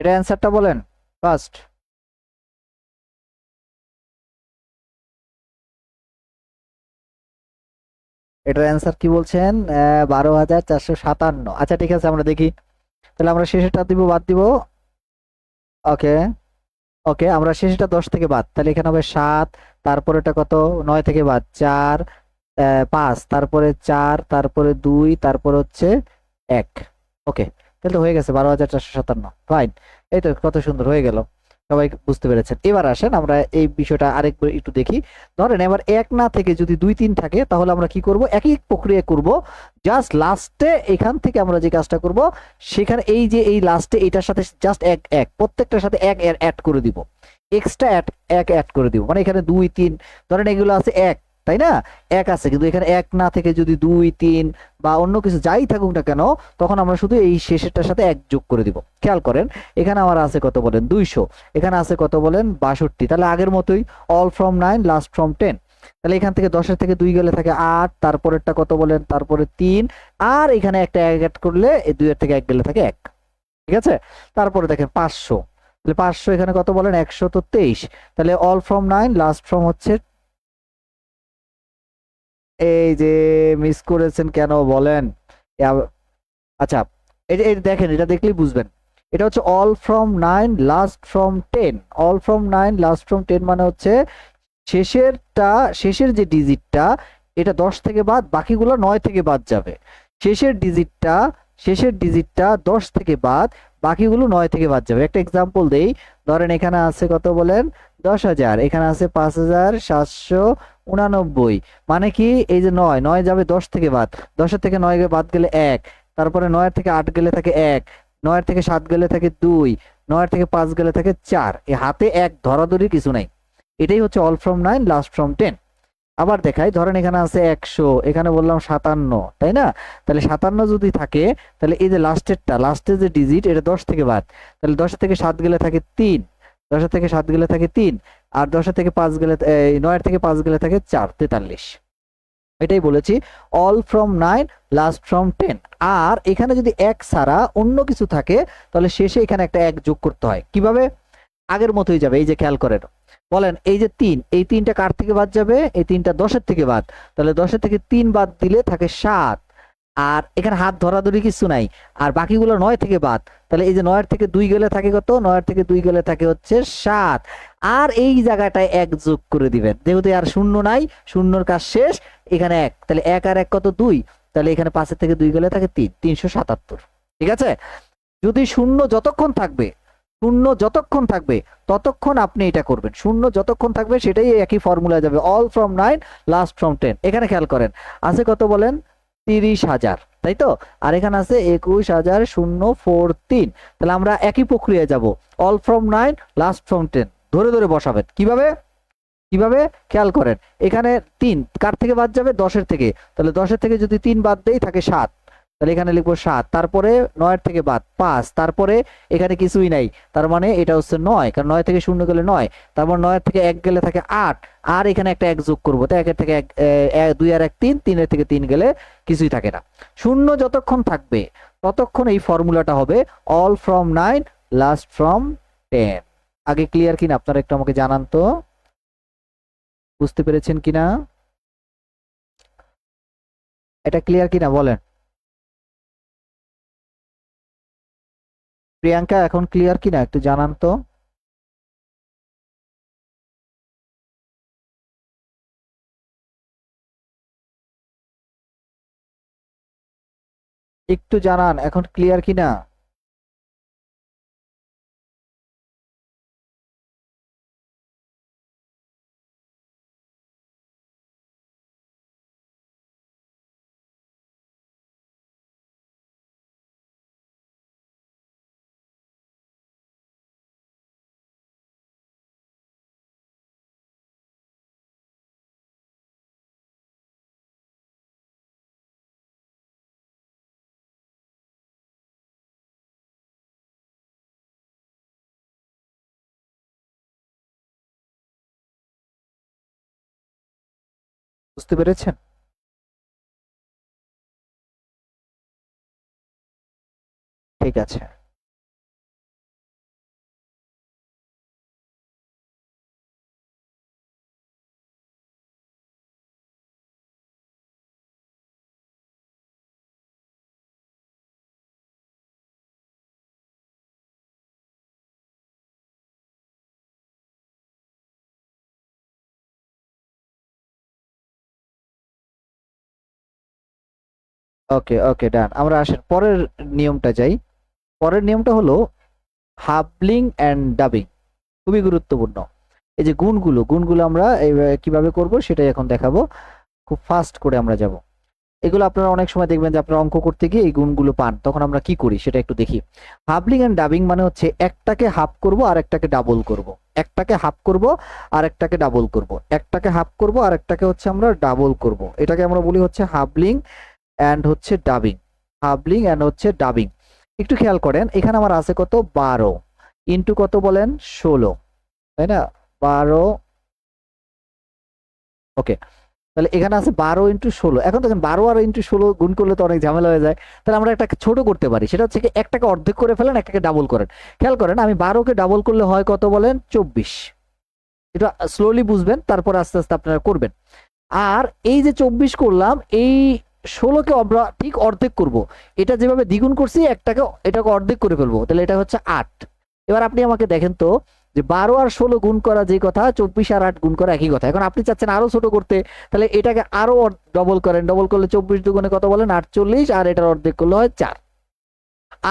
এটা অ্যান্সারটা বলেন ফার্স্ট। এটার অ্যান্সার কি বলছেন? 12,457। আচ্ছা ঠিক আছে, আমরা দেখি। তাহলে আমরা শেষেরটা দিব, বাদ দিব। ওকে, ওকে আমরা শেষেরটা 10 থেকে বাদ, তাহলে এখানে হবে 7, তারপরে এটা কত, 9 থেকে বাদ 4, 5, তারপরে 4, তারপরে 2, তারপর হচ্ছে 1। ওকে, তাহলে তো হয়ে গেছে 12,457। ফাইন, এই তো কত সুন্দর হয়ে গেল। সবাই বুঝতে পেরেছেন? এবার আসেন আমরা এই বিষয়টা আরেকবার একটু দেখি। ধরেন এবার 1 না থেকে যদি 2 3 থাকে, তাহলে আমরা কি করব? একই প্রক্রিয়া করব, জাস্ট লাস্টে এখান থেকে আমরা যে কাজটা করব, সেখানে এই যে এই লাস্টে এটার সাথে জাস্ট এক এক প্রত্যেকটার সাথে এক অ্যাড করে দিব, এক্সট্রা এক অ্যাড করে দিব। মানে এখানে 2 3, ধরেন এগুলো আছে এক, তাই না? এক আছে, কিন্তু এখানে এক না থেকে যদি 2 3 বা অন্য কিছু যাই থাকুক না কেন, তখন আমরা শুধু এই শেষেরটার সাথে এক যোগ করে দিব। খেয়াল করেন, এখানে আমার আছে কত বলেন? 200। এখানে আছে কত বলেন? 62। তাহলে আগের মতোই, অল ফ্রম 9 লাস্ট ফ্রম 10। তাহলে এখান থেকে 10-এর থেকে 2 গেলে থাকে 8, তারপরেরটা কত বলেন? তারপরে 3, আর এখানে একটা এক অ্যাড করলে এই 2-এর থেকে 1 গেলে থাকে 1। ঠিক আছে? তারপরে দেখেন 500, তাহলে 500 এখানে কত বলেন? 123। তাহলে অল ফ্রম 9 লাস্ট ফ্রম হচ্ছে, এই যে মিস করেছেন কেন বলেন? আচ্ছা, এই যে দেখেন, এটা দেখলেই বুঝবেন। এটা হচ্ছে all from 9 last from 10। All from 9 last from 10 মানে হচ্ছে শেষেরটা, শেষের যে ডিজিটটা এটা 10 থেকে বাদ, বাকিগুলো 9 থেকে বাদ যাবে। শেষের ডিজিটটা, শেষের ডিজিটটা 10 থেকে বাদ, বাকিগুলো 9 থেকে বাদ যাবে। একটা এক্সাম্পল দেই, ধরেন এখানে আছে কত বলেন? 10,000, এখানে আছে 5,799। মানে কি? এই যে 9 9 যাবে 10 থেকে বাদ, 10-এর থেকে 9 বাদ গেলে 1, তারপরে 9-এর থেকে 8 গেলে থাকে 1, 9-এর থেকে 7 গেলে থাকে 2, 9-এর থেকে 5 গেলে থাকে 4। এই হাতে এক ধরাধরি কিছু নাই। এটাই হচ্ছে অল ফ্রম 9 লাস্ট ফ্রম 10। আবার দেখাই, ধরেন এখানে আছে 100, এখানে বললাম 57, তাই না? তাহলে 57 যদি থাকে, তাহলে এই যে লাস্টেরটা, লাস্টের যে ডিজিট এটা 10 থেকে বাদ, তাহলে 10-এর থেকে 7 গেলে থাকে 3, 10-এর থেকে 7 গেলে থাকে 3, আর 10-এর থেকে 5 গেলে 9-এর থেকে 5 গেলে থাকে 4, 43। এটাই বলেছি, অল ফ্রম 9 লাস্ট ফ্রম 10। আর এখানে যদি এক ছাড়া অন্য কিছু থাকে, তাহলে শেষে এখানে একটা এক যোগ করতে হয়। কিভাবে? আগের মতোই যাবে, এই যে খেয়াল করেন। বলেন এই যে 3, এই 3টা কার থেকে বাদ যাবে? এই 3টা 10-এর থেকে বাদ, তাহলে 10-এর থেকে 3 বাদ দিলে থাকে 7। আর এখানে হাত ধরাধরি কিছু নাই, আর বাকিগুলো 9 থেকে বাদ, তাহলে এই যে 9-এর থেকে 2 গেলে থাকে কত? 9-এর থেকে 2 গেলে থাকে হচ্ছে 7। আর এই জায়গাটায় এক যোগ করে দিবেন, যেহেতু আর শূন্য নাই, শূন্যর কাজ শেষ। এখানে এক, তাহলে 1 আর 1 কত? 2, তাহলে এখানে 5-এর থেকে 2 গেলে থাকে 3, 377। ঠিক আছে? যদি শূন্য যতক্ষণ থাকবে, শূন্য যতক্ষণ থাকবে ততক্ষণ আপনি এটা করবেন। শূন্য যতক্ষণ থাকবে সেটাই একই ফর্মুলা যাবে, অল ফ্রম 9 লাস্ট ফ্রম 10। এখানে খেয়াল করেন, আছে কত বলেন? 30,000, তাই তো? আর এখানে আছে 21,043। তাহলে আমরা একই প্রক্রিয়ায় যাব, অল ফ্রম 9 লাস্ট ফ্রম 10 ধরে ধরে বসাবেন। কিভাবে? কিভাবে? খেয়াল করেন, এখানে 3 কার থেকে বাদ যাবে? 10-এর থেকে। তাহলে 10-এর থেকে যদি 3 বাদ দেই থাকে 7, তাহলে এখানে লিখবো 7, তারপরে 9 থেকে বাদ 5, তারপরে এখানে কিছুই নাই, তার মানে এটা হচ্ছে 9, কারণ 9 থেকে 0 গেলে 9, তারপর 9 থেকে 1 গেলে থাকে 8, আর এখানে একটা 1 যোগ করবো, তাই 1 থেকে 1, 2 আর 1 3, 3 থেকে 3 গেলে কিছুই থাকে না। 0 যতক্ষণ থাকবে ততক্ষণ এই ফর্মুলাটা হবে অল ফ্রম 9 লাস্ট ফ্রম 10। আগে ক্লিয়ার কিনা আপনারা একটু আমাকে জানান তো, বুঝতে পেরেছেন কিনা, এটা ক্লিয়ার কিনা বলেন। প্রিয়াঙ্কা এখন ক্লিয়ার কিনা একটু জানান তো। একটু জানান এখন ক্লিয়ার কিনা। বুঝতে পেরেছেন? ঠিক আছে। ওকে ওকে ডান, আমরা আসেন পরের নিয়মটা যাই। পরের নিয়মটা হলো হাবলিং এন্ড ডাবিং, খুবই গুরুত্বপূর্ণ। এই যে গুণগুলো আমরা কিভাবে করব সেটাই এখন দেখাবো, খুব ফাস্ট করে আমরা যাব। এগুলো আপনারা অনেক সময় দেখবেন যে আপনারা অঙ্ক করতে গিয়ে এই গুণগুলো পান, তখন আমরা কি করি সেটা একটু দেখি। হাবলিং এন্ড ডাবিং মানে হচ্ছে একটাকে হাফ করব আর একটাকে ডাবল করব, একটাকে হাফ করব আর একটাকে ডাবল করব, একটাকে হাফ করব আর একটাকে হচ্ছে আমরা ডাবল করব, এটাকে আমরা বলি হচ্ছে হাবলিং এন্ড হচ্ছে ডাবিং। হাবলিং এন্ড হচ্ছে ডাবিং। একটু খেয়াল করেন, এখানে আমার আছে কত 12 ইন্টু কত বলেন 16, তাই না? 12, ওকে। তাহলে এখানে আছে 12 ইন্টু 16। এখন দেখেন 12 আর ইন্টু 16 গুণ করলে তো অনেক ঝামেলা হয়ে যায়। তাহলে আমরা একটা ছোট করতে পারি, সেটা হচ্ছে কি একটাকে অর্ধেক করে ফেলেন, একটাকে ডাবল করেন। খেয়াল করেন, আমি 12কে ডাবল করলে হয় কত বলেন 24। এটা স্লোলি বুঝবেন, তারপর আস্তে আস্তে আপনারা করবেন। আর এই যে 24 করলাম, এই 16কে আমরা ঠিক অর্ধেক করব। এটা যেভাবে দ্বিগুণ করছি এটাকে অর্ধেক করে ফেলবো, তাহলে এটা হচ্ছে 8। এবার আপনি আমাকে দেখেন তো, যে 12 আর 16 গুণ করা যে কথা, 24 আর 8 গুণ করা একই কথা। এখন আপনি চাচ্ছেন আরো ছোট করতে, তাহলে এটাকে আরো ডবল করেন, ডবল করলে 24 দুগুণে কত বলেন 48, আর এটার অর্ধেক করলে হয় 4।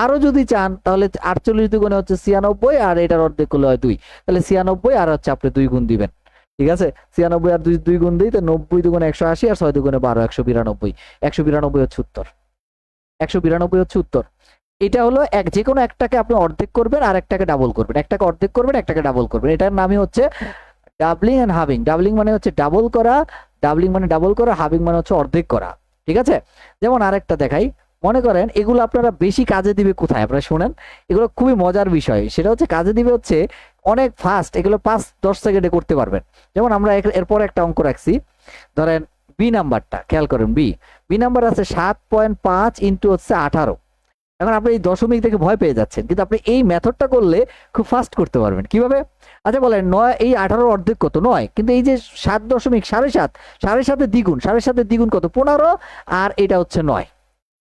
আরো যদি চান তাহলে 48 দুগুণে হচ্ছে 96, আর এটার অর্ধেক করলে হয় 2। তাহলে 96 আর হচ্ছে আপনি 2 গুণ দিবেন, ঠিক আছে? 96 আর 2 গুণ দিই, তো 90 দুগুণে 180, আর 6 দুগুণে 12, 192। 192 হচ্ছে উত্তর, 192 হচ্ছে উত্তর। এটা হলো যে কোনো একটাকে আপনি অর্ধেক করবেন আর একটাকে ডাবল করবেন, একটাকে অর্ধেক করবেন একটাকে ডাবল করবেন, এটার নামই হচ্ছে ডাবলিং এন্ড হাবিং। ডাবলিং মানে হচ্ছে ডাবল করা, ডাবলিং মানে ডাবল করা, হাবিং মানে হচ্ছে অর্ধেক করা, ঠিক আছে? যেমন আরেকটা দেখাই, মনে করেন এগুলো আপনারা বেশি কাজে দিবে কোথায়, আপনারা শুনেন, এগুলো খুবই মজার বিষয়। সেটা হচ্ছে কাজে দিবে হচ্ছে অনেক ফাস্ট, এগুলো 5-10 সেকেন্ডে করতে পারবেন। যেমন আমরা এরপর একটা অঙ্ক রাখছি, ধরেন বি নাম্বারটা খেয়াল করেন, বি নাম্বার আছে 7.5 ইন্টু হচ্ছে 18। এখন আপনি এই দশমিক দেখে ভয় পেয়ে যাচ্ছেন, কিন্তু আপনি এই মেথডটা করলে খুব ফাস্ট করতে পারবেন। কিভাবে? আচ্ছা বলেন, 9 এই 18 অর্ধেক কত 9, কিন্তু এই যে 7.7.5, 7.5 দ্বিগুণ, 7.5 দ্বিগুণ কত 15, আর এটা হচ্ছে 9,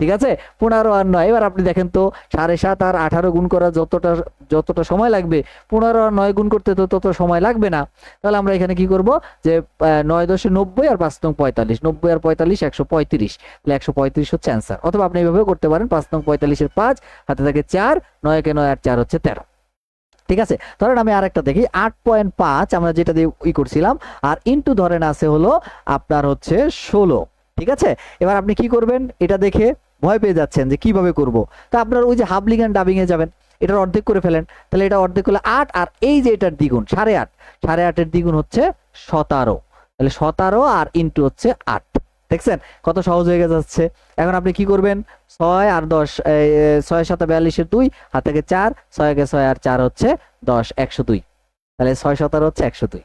ঠিক আছে? 15 আর 9। এবার আপনি দেখেন তো, 7.5 আর 18 গুণ করা যতটা সময় লাগবে, 15 আর 9 গুণ করতে তো তত সময় লাগবে না। তাহলে আমরা এখানে কি করব, যে 9×10 = 90 আর 5×45, 90 আর 45 135, তাহলে 135 হচ্ছে অ্যান্সার। অথবা আপনি এইভাবেও করতে পারেন, 5×45 এর 5 হাতে থাকে 4, 9 9 আর 4 হচ্ছে 13, ঠিক আছে? ধরেন আমি আরেকটা দেখি, 8.5 আমরা যেটা দিয়ে করছিলাম, আর ইন্টু ধরেন আছে হলো আপনার হচ্ছে 16, ঠিক আছে? এবার আপনি কি করবেন, এটা দেখে ভয় পেয়ে যাচ্ছেন যে কিভাবে করব, তা আপনার ওই যে হাবলিং এন্ড ডাবিং এ যাবেন, এটার অর্ধেক করে ফেলেন। তাহলে এটা অর্ধেক করলে 8, আর এই যে এটার দ্বিগুণ 8.5, 8.5 এর দ্বিগুণ হচ্ছে 17, তাহলে 17 আর ইন্টু হচ্ছে 8, দেখছেন কত সহজ হয়ে যাচ্ছে। এখন আপনি কি করবেন, 6 আর 10, 6 7 42 2, হাত থেকে 4, 6 কে 6 আর 4 হচ্ছে 10, 102। তাহলে 6 17 হচ্ছে 102।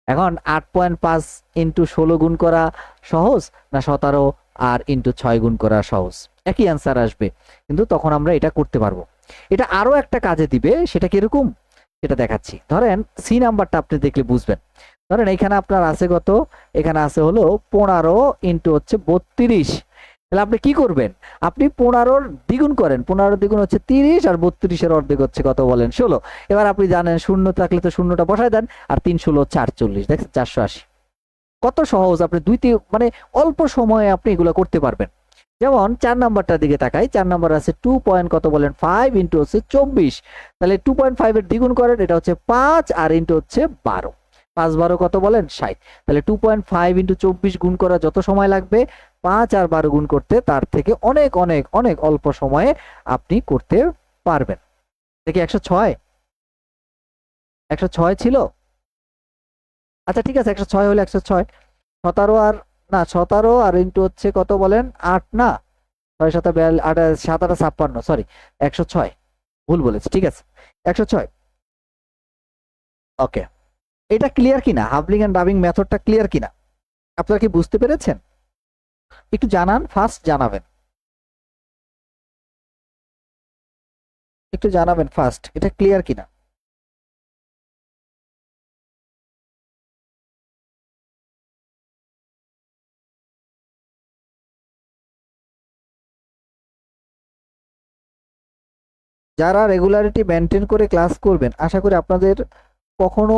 এখন 8.5 ইন্টু 16 গুণ করা সহজ না 17 আর ইন্টু 6 গুণ করা সহজ? একই অ্যান্সার আসবে, কিন্তু তখন আমরা এটা করতে পারবো। এটা আরো একটা কাজে দিবে, সেটা কিরকম সেটা দেখাচ্ছি। ধরেন সি নাম্বারটা আপনি দেখলে বুঝবেন। ধরেন এখানে আপনার আছে কত, এখানে আছে হলো 15 ইন্টু হচ্ছে 32। তাহলে আপনি কি করবেন, আপনি 15-র দ্বিগুণ করেন, 15 দ্বিগুণ হচ্ছে 30, আর 32-এর অর্ধেক হচ্ছে কত বলেন, 16। এবার আপনি জানেন শূন্য থাকলে তো শূন্যটা বসায় দেন, আর 3 16 হচ্ছে 48, দেখছেন 480। কত সহজ, আপনি মানে অল্প সময়ে আপনি এগুলো করতে পারবেন। যেমন 4 নাম্বারটার দিকে তাকাই, 4 নাম্বার আছে 2 পয়েন্ট কত বলেন 5 ইন্টু হচ্ছে 24। তাহলে 2.5 এর দ্বিগুণ করেন, এটা হচ্ছে 5, আর ইন্টু হচ্ছে 12, 5 12 কত বলেন 60। তাহলে 2.5 ইন্টু 24 গুণ করা যত সময় লাগবে, 5 আর 12 গুণ করতে তার থেকে অনেক অনেক অনেক অল্প সময়ে আপনি করতে পারবেন। দেখি 106, 106 ছিল। আচ্ছা ঠিক আছে, 106 হলে 106, 17 আর না 17 আর ইন্টু হচ্ছে কত বলেন 8 না, 6 7 42, 8 7 8 56, সরি 106, ভুল বলেছি, ঠিক আছে 106। ওকে, এটা ক্লিয়ার কিনা, হাফলিং এন্ড ডাবিং মেথডটা ক্লিয়ার কিনা, আপনারা কি বুঝতে পেরেছেন? একটু জানান, ফার্স্ট জানাবেন, একটু জানাবেন ফার্স্ট, এটা ক্লিয়ার কিনা। যারা রেগুলারিটি মেনটেন করে ক্লাস করবেন, আশা করি আপনাদের কখনো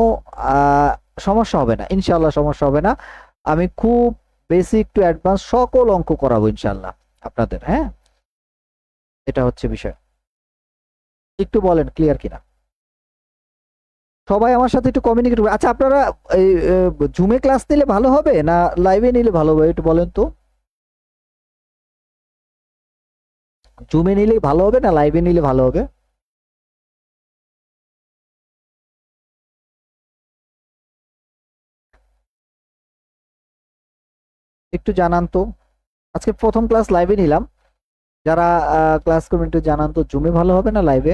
সমস্যা হবে না, ইনশাল্লাহ সমস্যা হবে না। আমি খুব বেসিক টু অ্যাডভান্স সকল অঙ্ক করাবো ইনশাল্লাহ আপনাদের। হ্যাঁ, এটা হচ্ছে বিষয়। একটু বলেন ক্লিয়ার কিনা, সবাই আমার সাথে একটু কমিউনিকেট করবে। আচ্ছা আপনারা এই জুমে ক্লাস নিলে ভালো হবে না লাইভে নিলে ভালো হবে, একটু বলেন তো। জুমে নিলে ভালো হবে না লাইভে নিলে ভালো হবে? একটু জানান তো। আজকে প্রথম ক্লাস লাইভে নিলাম, যারা ক্লাস করবেন একটু জানান তো, জুমে ভালো হবে না লাইভে?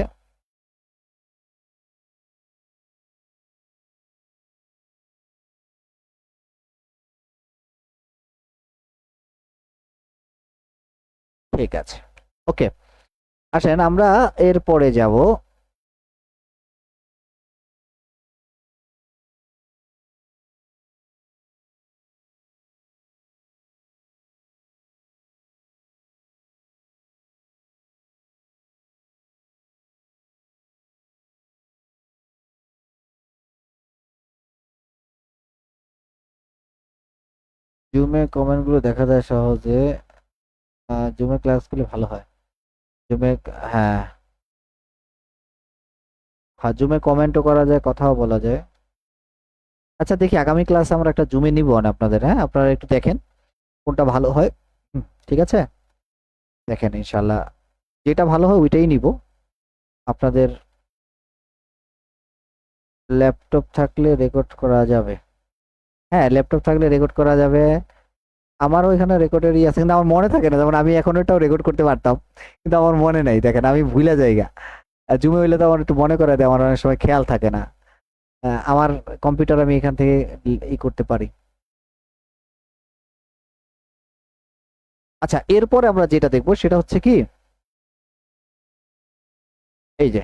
ঠিক আছে, ওকে। আসেন আমরা এরপরে যাব। জুমে কমেন্ট গুলো দেখা যায় সহজে, জুমে ক্লাস করলে ভালো হয়। জুমে, হ্যাঁ হ্যাঁ, জুমে কমেন্টও করা যায়, কথাও বলা যায়। আচ্ছা দেখি আগামী ক্লাসে আমরা একটা জুমে নিব না আপনাদের, হ্যাঁ আপনারা একটু দেখেন কোনটা ভালো হয়। ঠিক আছে, দেখেন ইনশাল্লাহ যেটা ভালো হয় ওইটাই নিব। আপনাদের ল্যাপটপ থাকলে রেকর্ড করা যাবে, হ্যাঁ ল্যাপটপ থাকলে রেকর্ড করা যাবে। আমারও এখানে রেকর্ডের আছে, কিন্তু আমার মনে থাকে না, যেমন আমি এখন এটাও রেকর্ড করতে পারতাম, কিন্তু আমার মনে নাই, দেখেন আমি ভুলে যাইগা। জুমে হইলে তো আমার একটু মনে করে দেয়, আমার অনেক সময় খেয়াল থাকে না। আমার কম্পিউটার আমি এখান থেকে ই করতে পারি। আচ্ছা এরপরে আমরা যেটা দেখবো সেটা হচ্ছে কি, এই যে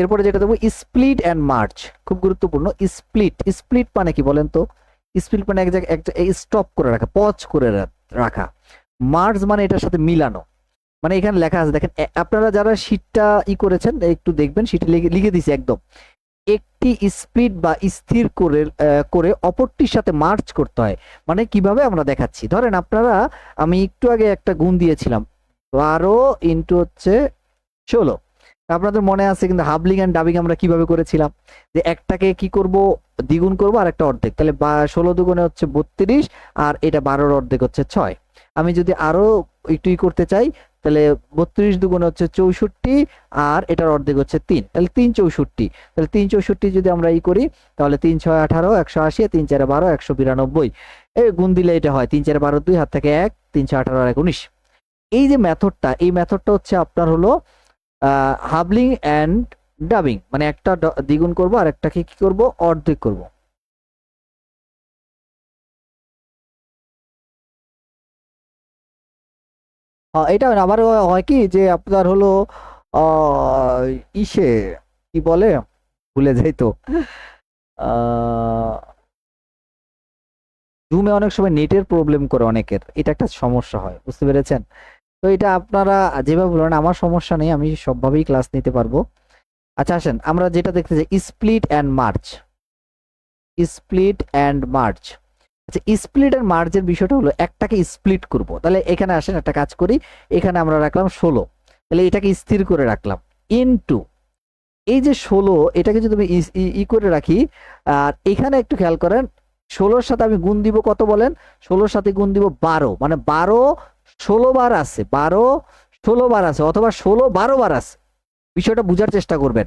এরপরে যেটা দেখবো স্প্লিট এন্ড মার্জ, খুব গুরুত্বপূর্ণ। স্প্লিট, স্প্লিট মানে কি বলেন তো? স্প্লিট মানে এক জায়গায় একটা স্টপ করে রাখা, পজ করে রাখা। মার্জ মানে এটার সাথে মিলানো। মানে এখানে লেখা আছে দেখেন, আপনারা যারা শীটটা ই করেছেন একটু দেখবেন, শীটে লিখে দিছি একদম, একটি স্প্লিট বা স্থির করে করে অপরটির সাথে মার্জ করতে হয়। মানে কিভাবে আমরা দেখাচ্ছি, ধরেন আপনারা, আমি একটু আগে একটা গুণ দিয়েছিলাম 12 ইন্টু হচ্ছে 16। আপনাদের মনে আছে কিন্তু হাবলিং এন্ড ডাবিং আমরা কিভাবে করেছিলাম, যে একটাকে কি করব দ্বিগুণ করব আর একটা অর্ধেক, তাহলে 16 দুগুণে হচ্ছে 32, আর এটা 12-র অর্ধেক হচ্ছে 6। আমি যদি আরো একটু ই করতে চাই, তাহলে 32 দুগুণে হচ্ছে 64, আর এটার অর্ধেক হচ্ছে 3, তাহলে 3 64। তাহলে 3 64 যদি আমরা করি তাহলে 3 6 18 180, 3 4 12 192। এই গুণ দিলে এটা হয় 3 4 12 2, হাত থেকে 1, 3 6 18 আর 1 19। এই যে মেথডটা, এই মেথডটা হচ্ছে আপনার হলো হাবলিং অ্যান্ড ডাবিং, মানে একটা দ্বিগুণ করব আর একটাকে কি করব, অর্ধেক করব। এটা আবার হয় কি যে আপনার হলো ইসে কি বলে, ভুলে যাই তো, জুমে অনেক সময় নেটের প্রবলেম করে অনেকের, এটা একটা সমস্যা হয়, বুঝতে পেরেছেন? তো এটা আপনারা যেভাবে বলেন, আমার সমস্যা নেই, আমি সবভাবেই ক্লাস নিতে পারবো। আচ্ছা আসেন আমরা যেটা দেখতে চাই, split and merge. Split and merge, আচ্ছা স্প্লিট অ্যান্ড মার্জের বিষয়টা হলো একটাকে স্প্লিট করব, তাহলে এখানে আসেন একটা কাজ করি, এখানে আমরা রাখলাম 16, তাহলে এটাকে স্থির করে রাখলাম ইনটু এই যে 16, এটাকে যদি আমি করে রাখি, আর এখানে একটু খেয়াল করেন 16-র সাথে আমি গুণ দিব কত বলেন, 16-র সাথে গুণ দিব 12, মানে 12 16 বার আছে, 12 16 বার আছে, অথবা 16 12 বার আছে। বিষয়টা বোঝার চেষ্টা করবেন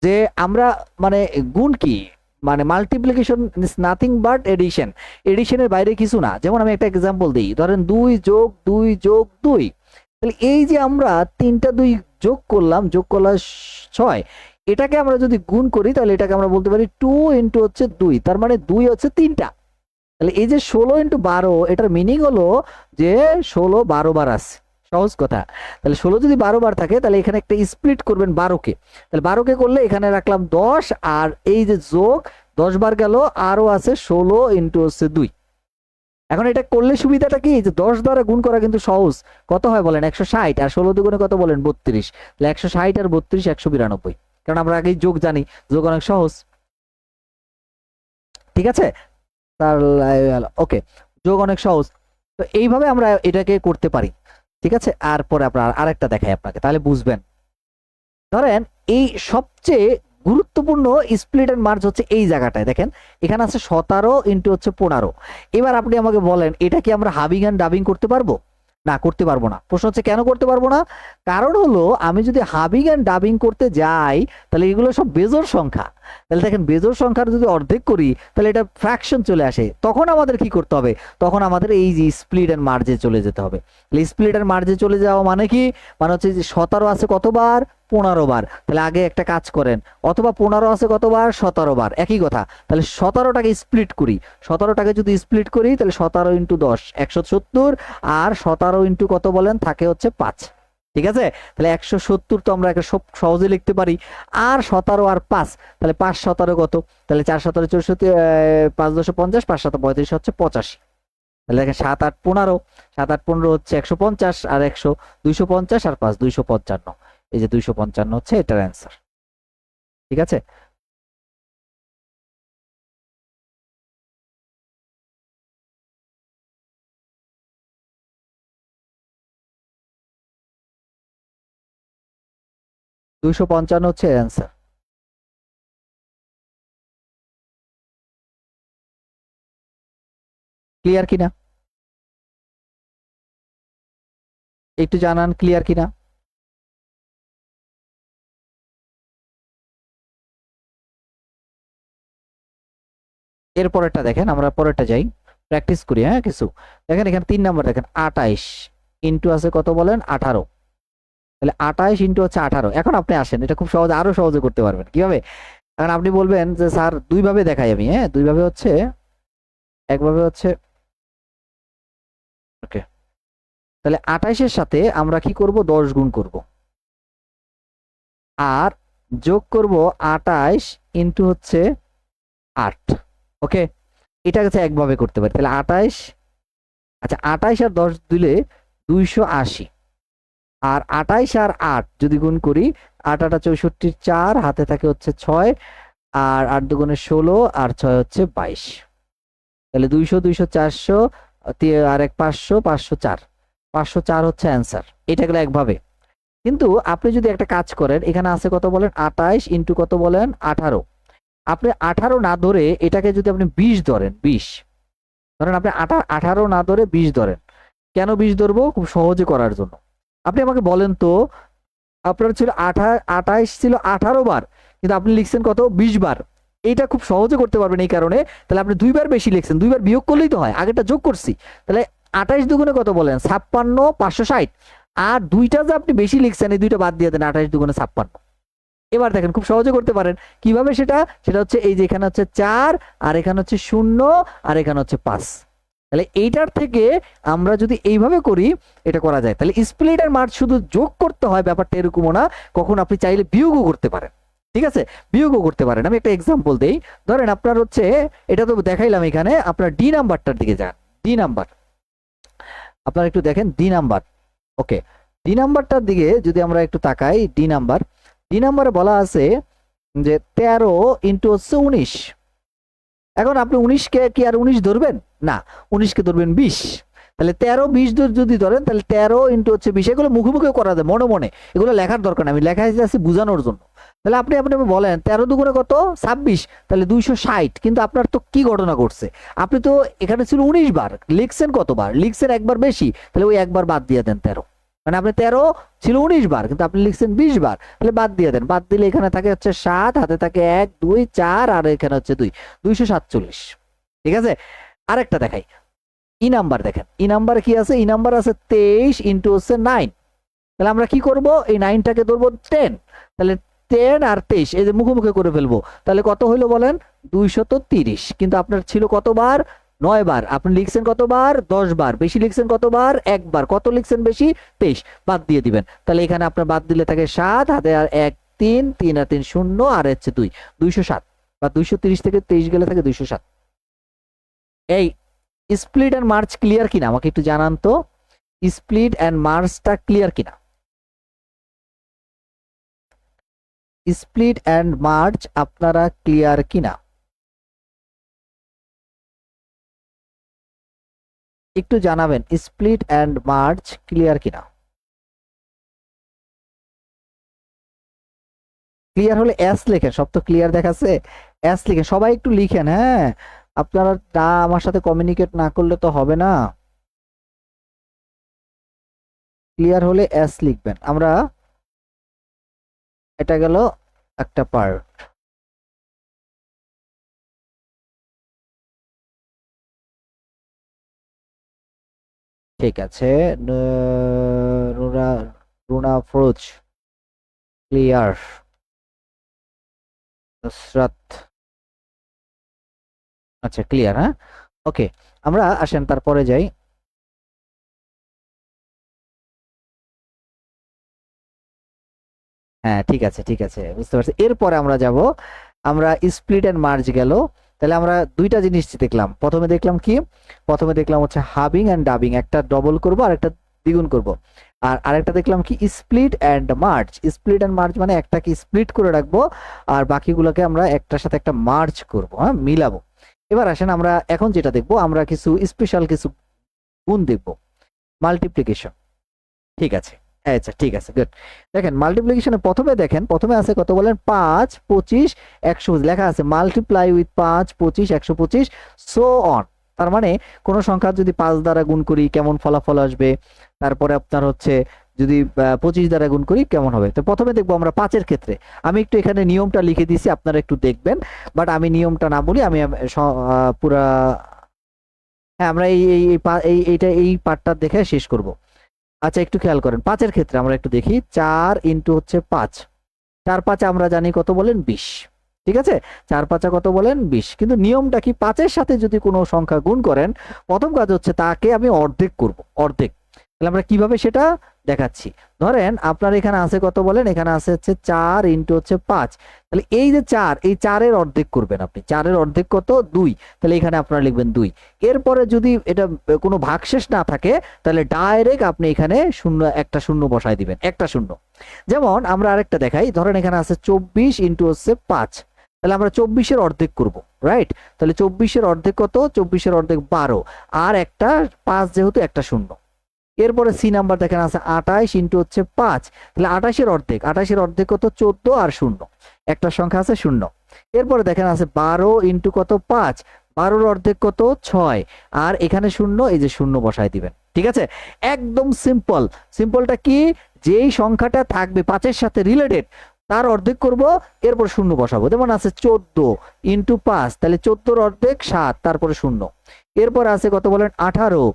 যে আমরা মানে গুণ কি, মানে multiplication is nothing but addition, এডিশনের বাইরে কিছু না। যেমন আমি একটা এক্সাম্পল দিই, ধরেন 2 যোগ 2 যোগ 2, তাহলে এই যে আমরা 3টা 2 যোগ করলাম 6, এটাকে আমরা যদি গুণ করি তাহলে এটাকে আমরা বলতে পারি 2 ইন্টু হচ্ছে 2, তার মানে 2 হচ্ছে 3টা। তাহলে এই যে 16 ইন্টু 12, এটার মিনিং হলো যে 16 12 বার আছে, সহজ কথা। তাহলে 16 যদি 12 বার থাকে তাহলে এখানে একটা স্প্লিট করবেন 12কে, তাহলে 12কে করলে এখানে রাখলাম 10, আর এই যে যোগ 10 বার গেল, আরো আছে 16 ইন্টু হচ্ছে 2। এখন এটা করলে সুবিধাটা কি, যে 10 দ্বারা গুণ করা কিন্তু সহজ, কত হয় বলেন 160, আর 16 দুগুণে কত বলেন 32, তাহলে 160 আর 32 192, কারণ আমরা আগেই যোগ জানি, যোগ অনেক সহজ, ঠিক আছে? তার ওকে, যোগ অনেক সহজ। তো এইভাবে আমরা এটাকে করতে পারি, ঠিক আছে? আর পরে আপনার আরেকটা দেখাই আপনাকে, তাহলে বুঝবেন। ধরেন এই সবচেয়ে গুরুত্বপূর্ণ স্প্লিট এন্ড মার্জ হচ্ছে এই জায়গাটায়, দেখেন এখানে আছে 17 ইন্টু হচ্ছে 15। এবার আপনি আমাকে বলেন এটা কি আমরা হাবিং এন্ড ডাবিং করতে পারবো? না, করতে পারবো না। প্রশ্ন হচ্ছে কেন করতে পারবো না? কারণ হলো আমি যদি হাবিং এন্ড ডাবিং করতে যাই তাহলে এগুলো সব বেজোড় সংখ্যা। তাহলে দেখেন বেজোড় সংখ্যার যদি অর্ধেক করি তাহলে এটা ফ্র্যাকশন চলে আসে, তখন আমাদের কি করতে হবে, তখন আমাদের এই যে স্প্লিট এন্ড মার্জে চলে যেতে হবে। তাহলে স্প্লিট এন্ড মার্জে চলে যাওয়া মানে কি, মানে হচ্ছে যে 17 আছে কতবার, 15 বার, তাহলে আগে একটা কাজ করেন, অথবা 15 আছে কতবার, 17 বার, একই কথা। তাহলে 17টাকে স্প্লিট করি, 17টাকে যদি স্প্লিট করি তাহলে 17 ইন্টু 10 170, আর 17 ইন্টু কত বলেন থাকে হচ্ছে 5, ঠিক আছে? তাহলে 170 তো আমরা একটা সহজে লিখতে পারি, আর 17 আর 5, তাহলে 5 17 কত, তাহলে 4 17 64, 5 10 50, 5 7 35 হচ্ছে 85। তাহলে দেখেন 7 8 15, 7 8 15 হচ্ছে 150, আর 100 250, আর 5 255, এই যে 255 হচ্ছে এটার অ্যান্সার, ঠিক আছে? দুইশো পঞ্চান্ন হচ্ছে অ্যান্সার। ক্লিয়ার কিনা, একটু জানান ক্লিয়ার কিনা। এর পরেরটা দেখেন, আমরা পরেরটা যাই, প্র্যাকটিস করি, হ্যাঁ কিছু। দেখেন এখানে 3 নাম্বার, দেখেন 28 ইন্টু আছে কত বলেন 18, তাহলে 28 ইন্টু হচ্ছে 18। এখন আপনি আসেন, এটা খুব সহজে, আরো সহজে করতে পারবেন কিভাবে। এখন আপনি বলবেন যে স্যার দুইভাবে দেখাই আমি, হ্যাঁ দুইভাবে হচ্ছে, একভাবে হচ্ছে, ওকে, তাহলে 28-এর সাথে আমরা কি করব, 10 গুণ করব, আর যোগ করব 28 ইন্টু হচ্ছে 8, ওকে। এটা হচ্ছে একভাবে করতে পারি, তাহলে 28, আচ্ছা 28 আর 10 দিলে 280, আর 28 আর 8 যদি গুণ করি, 8 8 64, 4 হাতে থাকে হচ্ছে 6, আর 8 দুগুণে 16, আর 6 হচ্ছে 22, তাহলে 200 200 400, আর এক 500 504, 504 হচ্ছে অ্যান্সার। এটা গেলে একভাবে। কিন্তু আপনি যদি একটা কাজ করেন, এখানে আছে কত বলেন 28 ইন্টু কত বলেন 18, আপনি 18 না ধরে এটাকে যদি আপনি 20 ধরেন, 20 ধরেন, আপনি 18 না ধরে 20 ধরেন, কেন 20 ধরবো, খুব সহজে করার জন্য। আপনি আমাকে বলেন তো, আপনার ছিল 28 ছিল 18 বার, কিন্তু আপনি লিখছেন কত 20 বার। এইটা খুব সহজে করতে পারবেন এই কারণে, তাহলে আপনি দুইবার বেশি লিখছেন, দুইবার বিয়োগ করলেই তো হয়, আগেরটা যোগ করছি। তাহলে 28 দুগুণে কত বলেন 56 560, আর দুইটা যে আপনি বেশি লিখছেন এই দুইটা বাদ দিয়ে দেন, 28 দুগুণে 56। এবার দেখেন খুব সহজে করতে পারেন কিভাবে সেটা, সেটা হচ্ছে এই যে এখানে হচ্ছে 4 আর এখানে হচ্ছে 0 আর এখানে হচ্ছে 5। তাহলে এইটার থেকে আমরা যদি এইভাবে করি এটা করা যায়। তাহলে স্প্লিট আর মার্জ শুধু যোগ করতে হয়, ব্যাপারটা এরকমও না, কখন আপনি চাইলে বিয়োগও করতে পারেন। ঠিক আছে, বিয়োগও করতে পারেন। আমি একটা এক্সাম্পল দেই, ধরেন আপনার হচ্ছে, এটা তো দেখাইলাম, এখানে আপনার ডি নাম্বারটার দিকে যান। ডি নাম্বার আপনারা একটু দেখেন, ডি নাম্বার। ওকে, ডি নাম্বারটার দিকে যদি আমরা একটু তাকাই, ডি নাম্বার, ডি নাম্বারে বলা আছে যে 13 ইন্টু হচ্ছে 19। এখন আপনি 19কে কি আর 19 ধরবেন না, 19কে ধরবেন 20। তাহলে 13 20 যদি ধরেন, তাহলে 13 ইন্টু হচ্ছে 20। এগুলো মুখে মুখে করা যায়, মনে মনে, এগুলো লেখার দরকার নেই, আমি লেখা আছে বোঝানোর জন্য। তাহলে আপনি আপনি বলেন 13 দুগুণে কত 26, তাহলে 260। কিন্তু আপনার তো কি ঘটনা ঘটছে, আপনি তো এখানে ছিল 19 বার, লিখছেন কতবার, লিখছেন একবার বেশি, তাহলে ওই একবার বাদ দিয়ে দেন 13। মানে আপনি 13 ছিল 19 বার, কিন্তু আপনি লিখছেন 20 বার, তাহলে বাদ দিয়ে দেন। বাদ দিলে এখানে থাকে হচ্ছে 7, হাতে থাকে 1 2 4, আর এখানে হচ্ছে 2, 247। ঠিক আছে, আরেকটা দেখাই, ই নাম্বার দেখেন, ই নাম্বার কি আছে, ই নাম্বার আছে 23 ইন্টু হচ্ছে 9। তাহলে আমরা কি করব, এই 9টাকে ধরবো 10, তাহলে 10 আর 23 এই যে মুখে মুখে করে ফেলবো, তাহলে কত হইলো বলেন 230। কিন্তু আপনার ছিল কতবার 9 বার, আপনি লিখছেন কতবার 10 বার, বেশি লিখছেন কতবার একবার, কত লিখছেন বেশি 23, বাদ দিয়ে দিবেন। তাহলে এখানে আপনার বাদ দিলে থাকে 7, হাতে আর 1 3 3 আর 3 0, আর হচ্ছে 2, 207। বা 230 থেকে 23 গেলে থাকে 207। এই স্প্লিট এন্ড মার্জ ক্লিয়ার কিনা আমাকে একটু জানান তো, স্প্লিট এন্ড মার্জটা ক্লিয়ার কিনা, স্প্লিট এন্ড মার্জ আপনারা ক্লিয়ার কিনা একটু জানাবেন, স্প্লিট এন্ড মার্জ ক্লিয়ার কিনা। ক্লিয়ার হলে এস লেখেন, সব তো ক্লিয়ার দেখাচ্ছে, এস লিখেন, সবাই একটু লিখেন। হ্যাঁ, আপনারা না আমার সাথে কমিউনিকেট না করলে তো হবে না। ক্লিয়ার হলে এস লিখবেন। আমরা, এটা গেল একটা পার্ট। ঠিক আছে, রুনা, রুনা ফরোজ ক্লিয়ার, নুসরাত আচ্ছা ক্লিয়ার। হ্যাঁ, ওকে, আমরা আসেন তারপরে যাই। হ্যাঁ ঠিক আছে, ঠিক আছে, বুঝতে পারছি। এরপরে আমরা যাব, আমরা স্প্লিট এন্ড মার্জ গেল। তাহলে আমরা দুইটা জিনিস দেখলাম, প্রথমে দেখলাম কি, প্রথমে দেখলাম হচ্ছে হাবিং এন্ড ডাবিং, একটা ডবল করব আর একটা দ্বিগুণ করব। আর আরেকটা দেখলাম কি split and merge. Split and merge মানে একটাকে স্প্লিট করে রাখবো আর বাকিগুলোকে আমরা একটার সাথে একটা মার্জ করব, হ্যাঁ মিলাবো। এবার আসেন আমরা এখন যেটা দেখবো, আমরা কিছু স্পেশাল কিছু গুণ দেখবো, মাল্টিপ্লিকেশন। ঠিক আছে, আচ্ছা ঠিক আছে, গুড। দেখেন মাল্টিপ্লিকেশনে প্রথমে দেখেন, প্রথমে আছে কত বলেন 5 25 125, লেখা আছে মাল্টিপ্লাই উইথ 5 25 125 সো অন। তার মানে কোন সংখ্যা যদি 5 দ্বারা গুণ করি কেমন ফলাফল আসবে, তারপরে আপনার হচ্ছে যদি 25 দ্বারা গুণ করি কেমন হবে। তো প্রথমে দেখবো আমরা 5-এর ক্ষেত্রে, আমি একটু এখানে নিয়মটা লিখে দিয়েছি, আপনারা একটু দেখবেন, বাট আমি নিয়মটা না বলি, আমি পুরা, হ্যাঁ আমরা এই এই এই এইটা এই পার্টটা দেখে শেষ করব। আচ্ছা একটু খেয়াল করেন, 5-এর ক্ষেত্রে আমরা একটু দেখি, 4 ইন্টু হচ্ছে 5, 4 5 আমরা জানি কত বলেন 20। ঠিক আছে, 4 5 কত বলেন 20। কিন্তু নিয়মটা কি, 5-এর সাথে যদি কোনো সংখ্যা গুণ করেন, প্রথম কাজ হচ্ছে তাকে আমি অর্ধেক করব, অর্ধেক। তাহলে আমরা কিভাবে সেটা দেখাচ্ছি, ধরেন আপনার এখানে আছে কত বলেন, এখানে আছে হচ্ছে 4 ইন্টু হচ্ছে 5। তাহলে এই যে 4, এই 4-এর অর্ধেক করবেন আপনি, 4-এর অর্ধেক কত 2, তাহলে এখানে আপনারা লিখবেন 2। এরপরে যদি এটা কোনো ভাগশেষ না থাকে, তাহলে ডাইরেক্ট আপনি এখানে শূন্য, একটা শূন্য বসায় দিবেন, একটা শূন্য। যেমন আমরা আরেকটা দেখাই, ধরেন এখানে আছে 24 ইন্টু হচ্ছে 5, তাহলে আমরা 24-এর অর্ধেক করব, রাইট। তাহলে 24-এর অর্ধেক কত, 24-এর অর্ধেক 12, আর একটা 5 যেহেতু একটা শূন্য। এরপরে সি নাম্বার দেখেন আছে 28 ইন্টু হচ্ছে 5, তাহলে 28-এর অর্ধেক, 28-এর অর্ধেক কত 14 আর শূন্য, একটা সংখ্যা আছে শূন্য। এরপরে দেখেন আছে 12 ইন্টু কত 5, 12 অর্ধেক কত 6, আর এখানে শূন্য, এই যে শূন্য বসায় দিবেন। ঠিক আছে, একদম সিম্পল। সিম্পলটা কি, যেই সংখ্যাটা থাকবে 5-এর সাথে রিলেটেড তার অর্ধেক করব, এরপর শূন্য বসাবো। যেমন আছে 14 ইন্টু 5, তাহলে 14 অর্ধেক 7, তারপরে শূন্য। এরপর আছে কত বলেন 18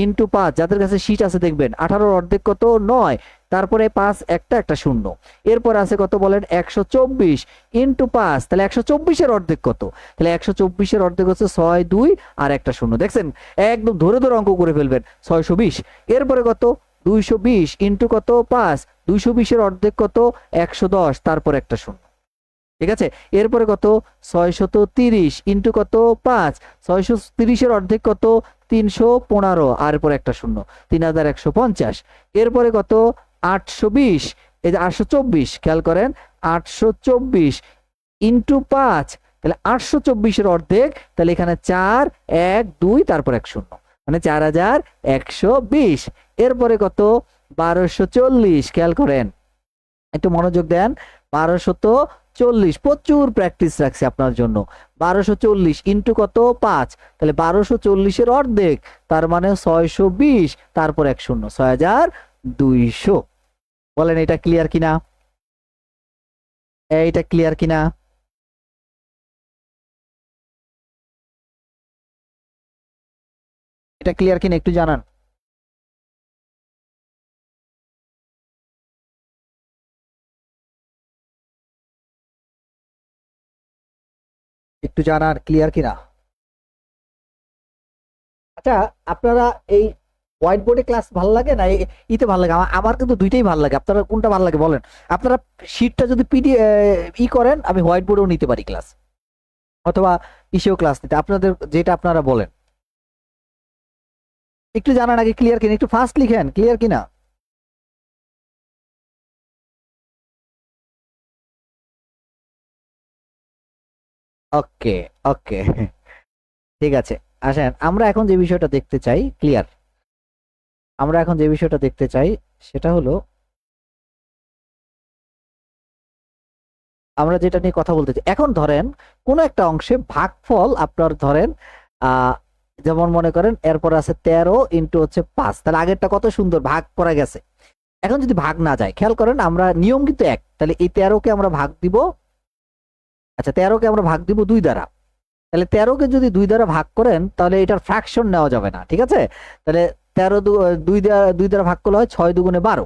ইন্টু 5, যাদের কাছে শীট আছে দেখবেন 18 অর্ধেক কত 9, তারপরে 5 একটা শূন্য। এরপর আছে কত বলেন 124 ইন্টু 5, তাহলে 124-এর অর্ধেক কত, তাহলে 124-এর অর্ধেক হচ্ছে 6, 2 আর একটা শূন্য। দেখছেন একদম ধরে ধরে অঙ্ক করে ফেলবেন, 620। এরপরে কত 220 ইন্টু কত 5, 220-এর অর্ধেক কত 110, তারপর একটা শূন্য। ঠিক আছে, এরপরে কত 630 ইন্টু কত 5, 630-এর অর্ধেক কত 315, আর এরপর একটা শূন্য, 3150। এরপরে কত 820, এই যে 824, খেয়াল করেন 824 ইন্টু 5, তাহলে 824-এর অর্ধেক, তাহলে এখানে 4, 1, 2, তারপর এক শূন্য, মানে 4120। এরপরে কত 1240, খেয়াল করেন একটু মনোযোগ দেন, 1240, প্রচুর প্র্যাকটিস রাখছি আপনার জন্য। 1240 ইন্টু কত 5, তাহলে 1240-এর অর্ধেক, তার মানে 620, তারপর এক শূন্য, 6200। বলেন এটা ক্লিয়ার কিনা, এইটা ক্লিয়ার কিনা? এটা ক্লিয়ার কিনা একটু জানান। একটু জানান ক্লিয়ার কিনা। আচ্ছা, আপনারা এই হোয়াইট বোর্ডে ক্লাস ভালো লাগে না ইতে ভালো লাগে? আমার কিন্তু দুইটাই ভালো লাগে, আপনারা কোনটা ভালো লাগে বলেন। আপনারা শিটটা যদি করেন, আমি হোয়াইট বোর্ডেও নিতে পারি ক্লাস, অথবা ইসেও ক্লাস নিতে, আপনাদের যেটা আপনারা বলেন। একটু জানান আগে ক্লিয়ার কিনা, একটু ফাস্ট লিখেন ক্লিয়ার কিনা। ওকে, ওকে, ঠিক আছে। আসেন আমরা এখন যে বিষয়টা দেখতে চাই, ক্লিয়ার, আমরা এখন যে বিষয়টা দেখতে চাই সেটা হলো, আমরা যেটা নিয়ে কথা বলতে চাই এখন, ধরেন কোন একটা অংশে ভাগফল আপনার ধরেন যেমন মনে করেন এরপর আছে 13 ইন্টু হচ্ছে 5, তাহলে আগেরটা কত সুন্দর ভাগ করা গেছে। এখন যদি ভাগ না যায়, খেয়াল করেন আমরা নিয়ম কিন্তু এক, তাহলে এই 13-কে আমরা ভাগ দিব, আচ্ছা 13-কে আমরা ভাগ দিব 2 দ্বারা, তাহলে 13-কে যদি 2 দ্বারা ভাগ করেন তাহলে এটার ফ্র্যাকশন নেওয়া যাবে না। ঠিক আছে, তাহলে 13 2 দ্বারা ভাগ করলে হয় 6 দুগুণে 12,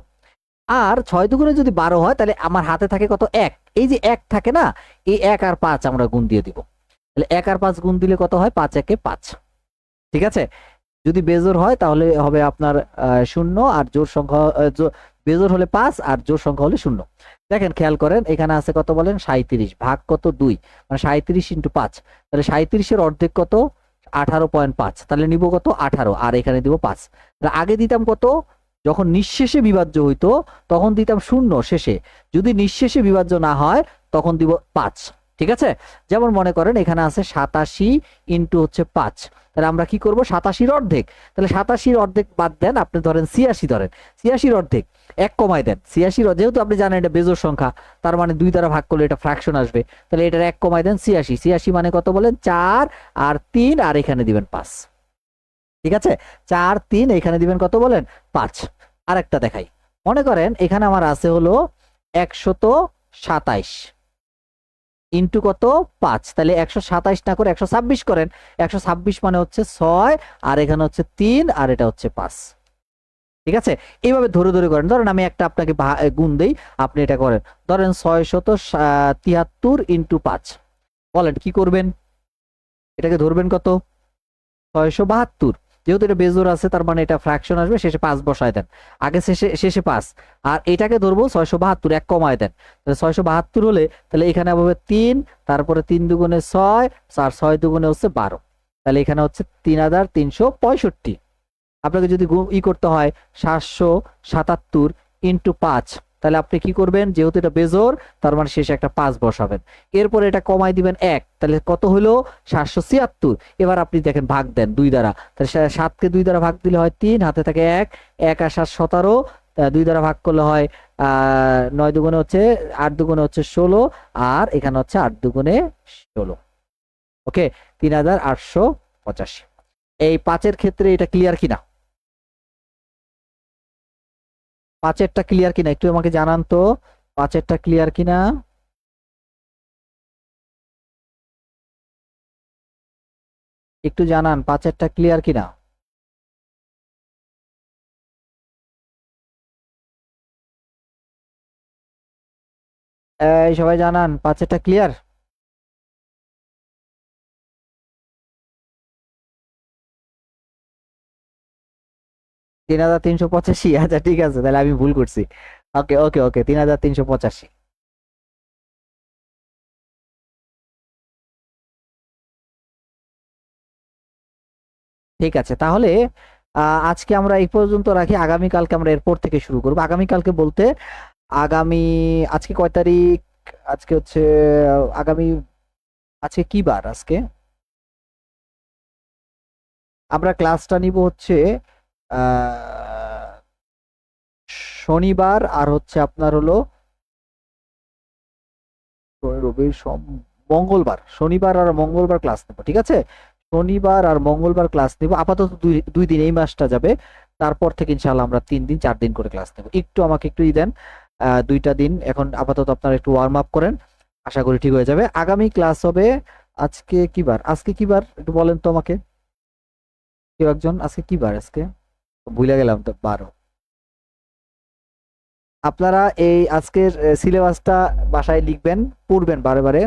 আর 6 দুগুণে যদি 12 হয় তাহলে আমার হাতে থাকে কত 1, এই যে 1 থাকে না, এই 1 আর 5 আমরা গুণ দিয়ে দিব, তাহলে 1 আর 5 গুণ দিলে কত হয় 5 একে 5। ঠিক আছে, যদি বেজোড় হয় তাহলে হবে আপনার শূন্য, আর জোড় সংখ্যা বেজোড় হলে 5 আর জোড় সংখ্যা হলে শূন্য। দেখেন খেয়াল করেন এখানে আছে কত বলেন 37, ভাগ কত 2, মানে 37 ইন্টু 5, তাহলে 37-এর অর্ধেক কত 18.5, তাহলে নিব কত 18, আর এখানে দিব 5। তাহলে আগে দিতাম কত, যখন নিঃশেষে বিভাজ্য হইতো তখন দিতাম শূন্য শেষে, যদি নিঃশেষে বিভাজ্য না হয় তখন দিব 5। ঠিক আছে, যেমন মনে করেন এখানে আছে 87 ইন্টু হচ্ছে 5, তাহলে আমরা কি করব 87-র অর্ধেক, তাহলে 87-র অর্ধেক বাদ দেন, আপনি ধরেন 86 ধরেন, 86-র অর্ধেক 1 কমায় দেন, 86, যেহেতু আপনি জানেন এটা বেজোড় সংখ্যা, তার মানে 2 দ্বারা ভাগ করলে এটা ফ্র্যাকশন আসবে, তাহলে এটার 1 কমায় দেন 86, 86 মানে কত বলেন 4 আর 3, আর এখানে দিবেন 5। ঠিক আছে, 4 3, এখানে দিবেন কত বলেন 5। আর একটা দেখাই, মনে করেন এখানে আমার আছে হলো 127 ইন্টু কত 5, তাহলে 127 না করে 126 করেন, 126 মানে হচ্ছে 6, আর এখানে হচ্ছে 3, আর এটা হচ্ছে 5। ঠিক আছে, এইভাবে ধরে ধরে করেন। ধরেন আমি একটা আপনাকে গুণ দেই, আপনি এটা করেন, ধরেন 673 ইন্টু 5, বলেন কি করবেন, এটাকে ধরবেন কত 672, যেহেতু এটা বেজোড় আছে তার মানে এটা ফ্র্যাকশন আসবে, শেষে 5 বসায় দেন, আগে শেষে 5, আর এটাকে ধরবো 672, 1 কমায় দেন, তাহলে 672 হলে তাহলে এখানে হবে 3, তারপরে 3 দুগুণে 6, আর 6 দুগুণে হচ্ছে 12, তাহলে এখানে হচ্ছে 3365। আপনাকে যদি করতে হয় 777 ইন্টু 5, তাহলে আপনি কি করবেন, যেহেতু এটা বেজোড় তার মানে শেষে একটা 5 বসাবেন, এরপরে এটা কমাই দিবেন 1, তাহলে কত হলো 776। এবার আপনি দেখেন ভাগ দেন 2 দ্বারা, তাহলে 7-কে 2 দ্বারা ভাগ দিলে হয় 3, হাতে থাকে 1, 1 আর 7 17, 2 দ্বারা ভাগ করলে হয় 9 দুগুণে হচ্ছে 8 দুগুণে হচ্ছে 16, আর এখানে হচ্ছে 8 দুগুণে 16। ওকে, 3885। এই 5-এর ক্ষেত্রে এটা ক্লিয়ার কিনা? 5-এরটা ক্লিয়ার কিনা একটু আমাকে জানান তো, 5-এরটা ক্লিয়ার কিনা? একটু জানান 5-এরটা ক্লিয়ার কিনা? এই সবাই জানান 5-এরটা ক্লিয়ার? 3385, আচ্ছা ঠিক আছে, তাহলে আমি ভুল করছি। ওকে ওকে ওকে, 3385। ঠিক আছে, তাহলে আজকে আমরা এই পর্যন্ত রাখি, আগামীকালকে আমরা এরপর থেকে শুরু করবো। আগামীকালকে বলতে আগামী, আজকে কয় তারিখ? আজকে হচ্ছে আগামী, আজকে কি বার? আজকে আমরা ক্লাসটা নিব হচ্ছে আহ, শনিবার, আর হচ্ছে আপনার হলো রবি মঙ্গলবার, শনিবার আর মঙ্গলবার ক্লাস নেব, ঠিক আছে? শনিবার আর মঙ্গলবার ক্লাস নেব আপাতত, দুই দুই দিন এই মাসটা যাবে। তারপর থেকে ইনশাল্লাহ আমরা 3 দিন 4 দিন করে ক্লাস নেব। একটু আমাকে একটু দেন, 2টা দিন এখন আপাতত আপনারা একটু ওয়ার্ম আপ করেন, আশা করি ঠিক হয়ে যাবে। আগামী ক্লাস হবে, আজকে কি বার? আজকে কি বার একটু বলেন তো আমাকে কেউ একজন, আজকে কি বার? আজকে ভুলে গেলাম তো, 12। আপনারা এই আজকের সিলেবাসটা বাসায় লিখবেন, পড়বেন বারে বারে।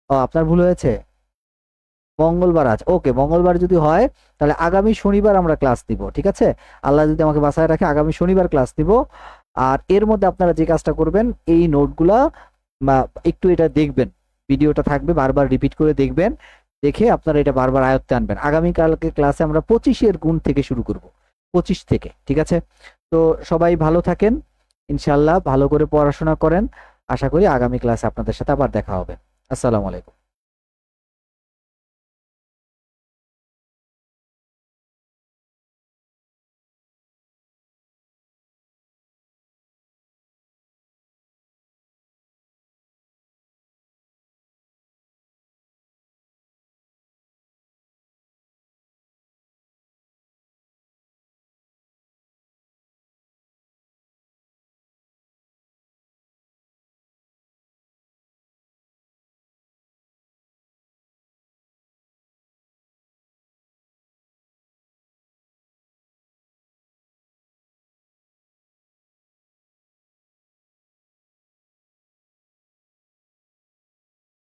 ও, আপনার ভুল হয়েছে, মঙ্গলবার আজ, ওকে, মঙ্গলবার যদি হয় তাহলে আগামী শনিবার আমরা ক্লাস দিব, ঠিক আছে? আল্লাহ যদি আমাকে বাসায় রাখে আগামী শনিবার ক্লাস দিব। আর এর মধ্যে আপনারা যে কাজটা করবেন, এই নোটগুলা বা একটু এটা দেখবেন, ভিডিওটা থাকবে, বারবার রিপিট করে দেখবেন, দেখে আপনারা এটা বারবার আয়ত্তে আনবেন। আগামীকালকে ক্লাসে আমরা 25-এর গুণ থেকে শুরু করব, 25 থেকে, ঠিক আছে? তো সবাই ভালো থাকেন, ইনশাল্লাহ ভালো করে পড়াশোনা করেন। আশা করি আগামী ক্লাসে আপনাদের সাথে আবার দেখা হবে। আসসালামু আলাইকুম।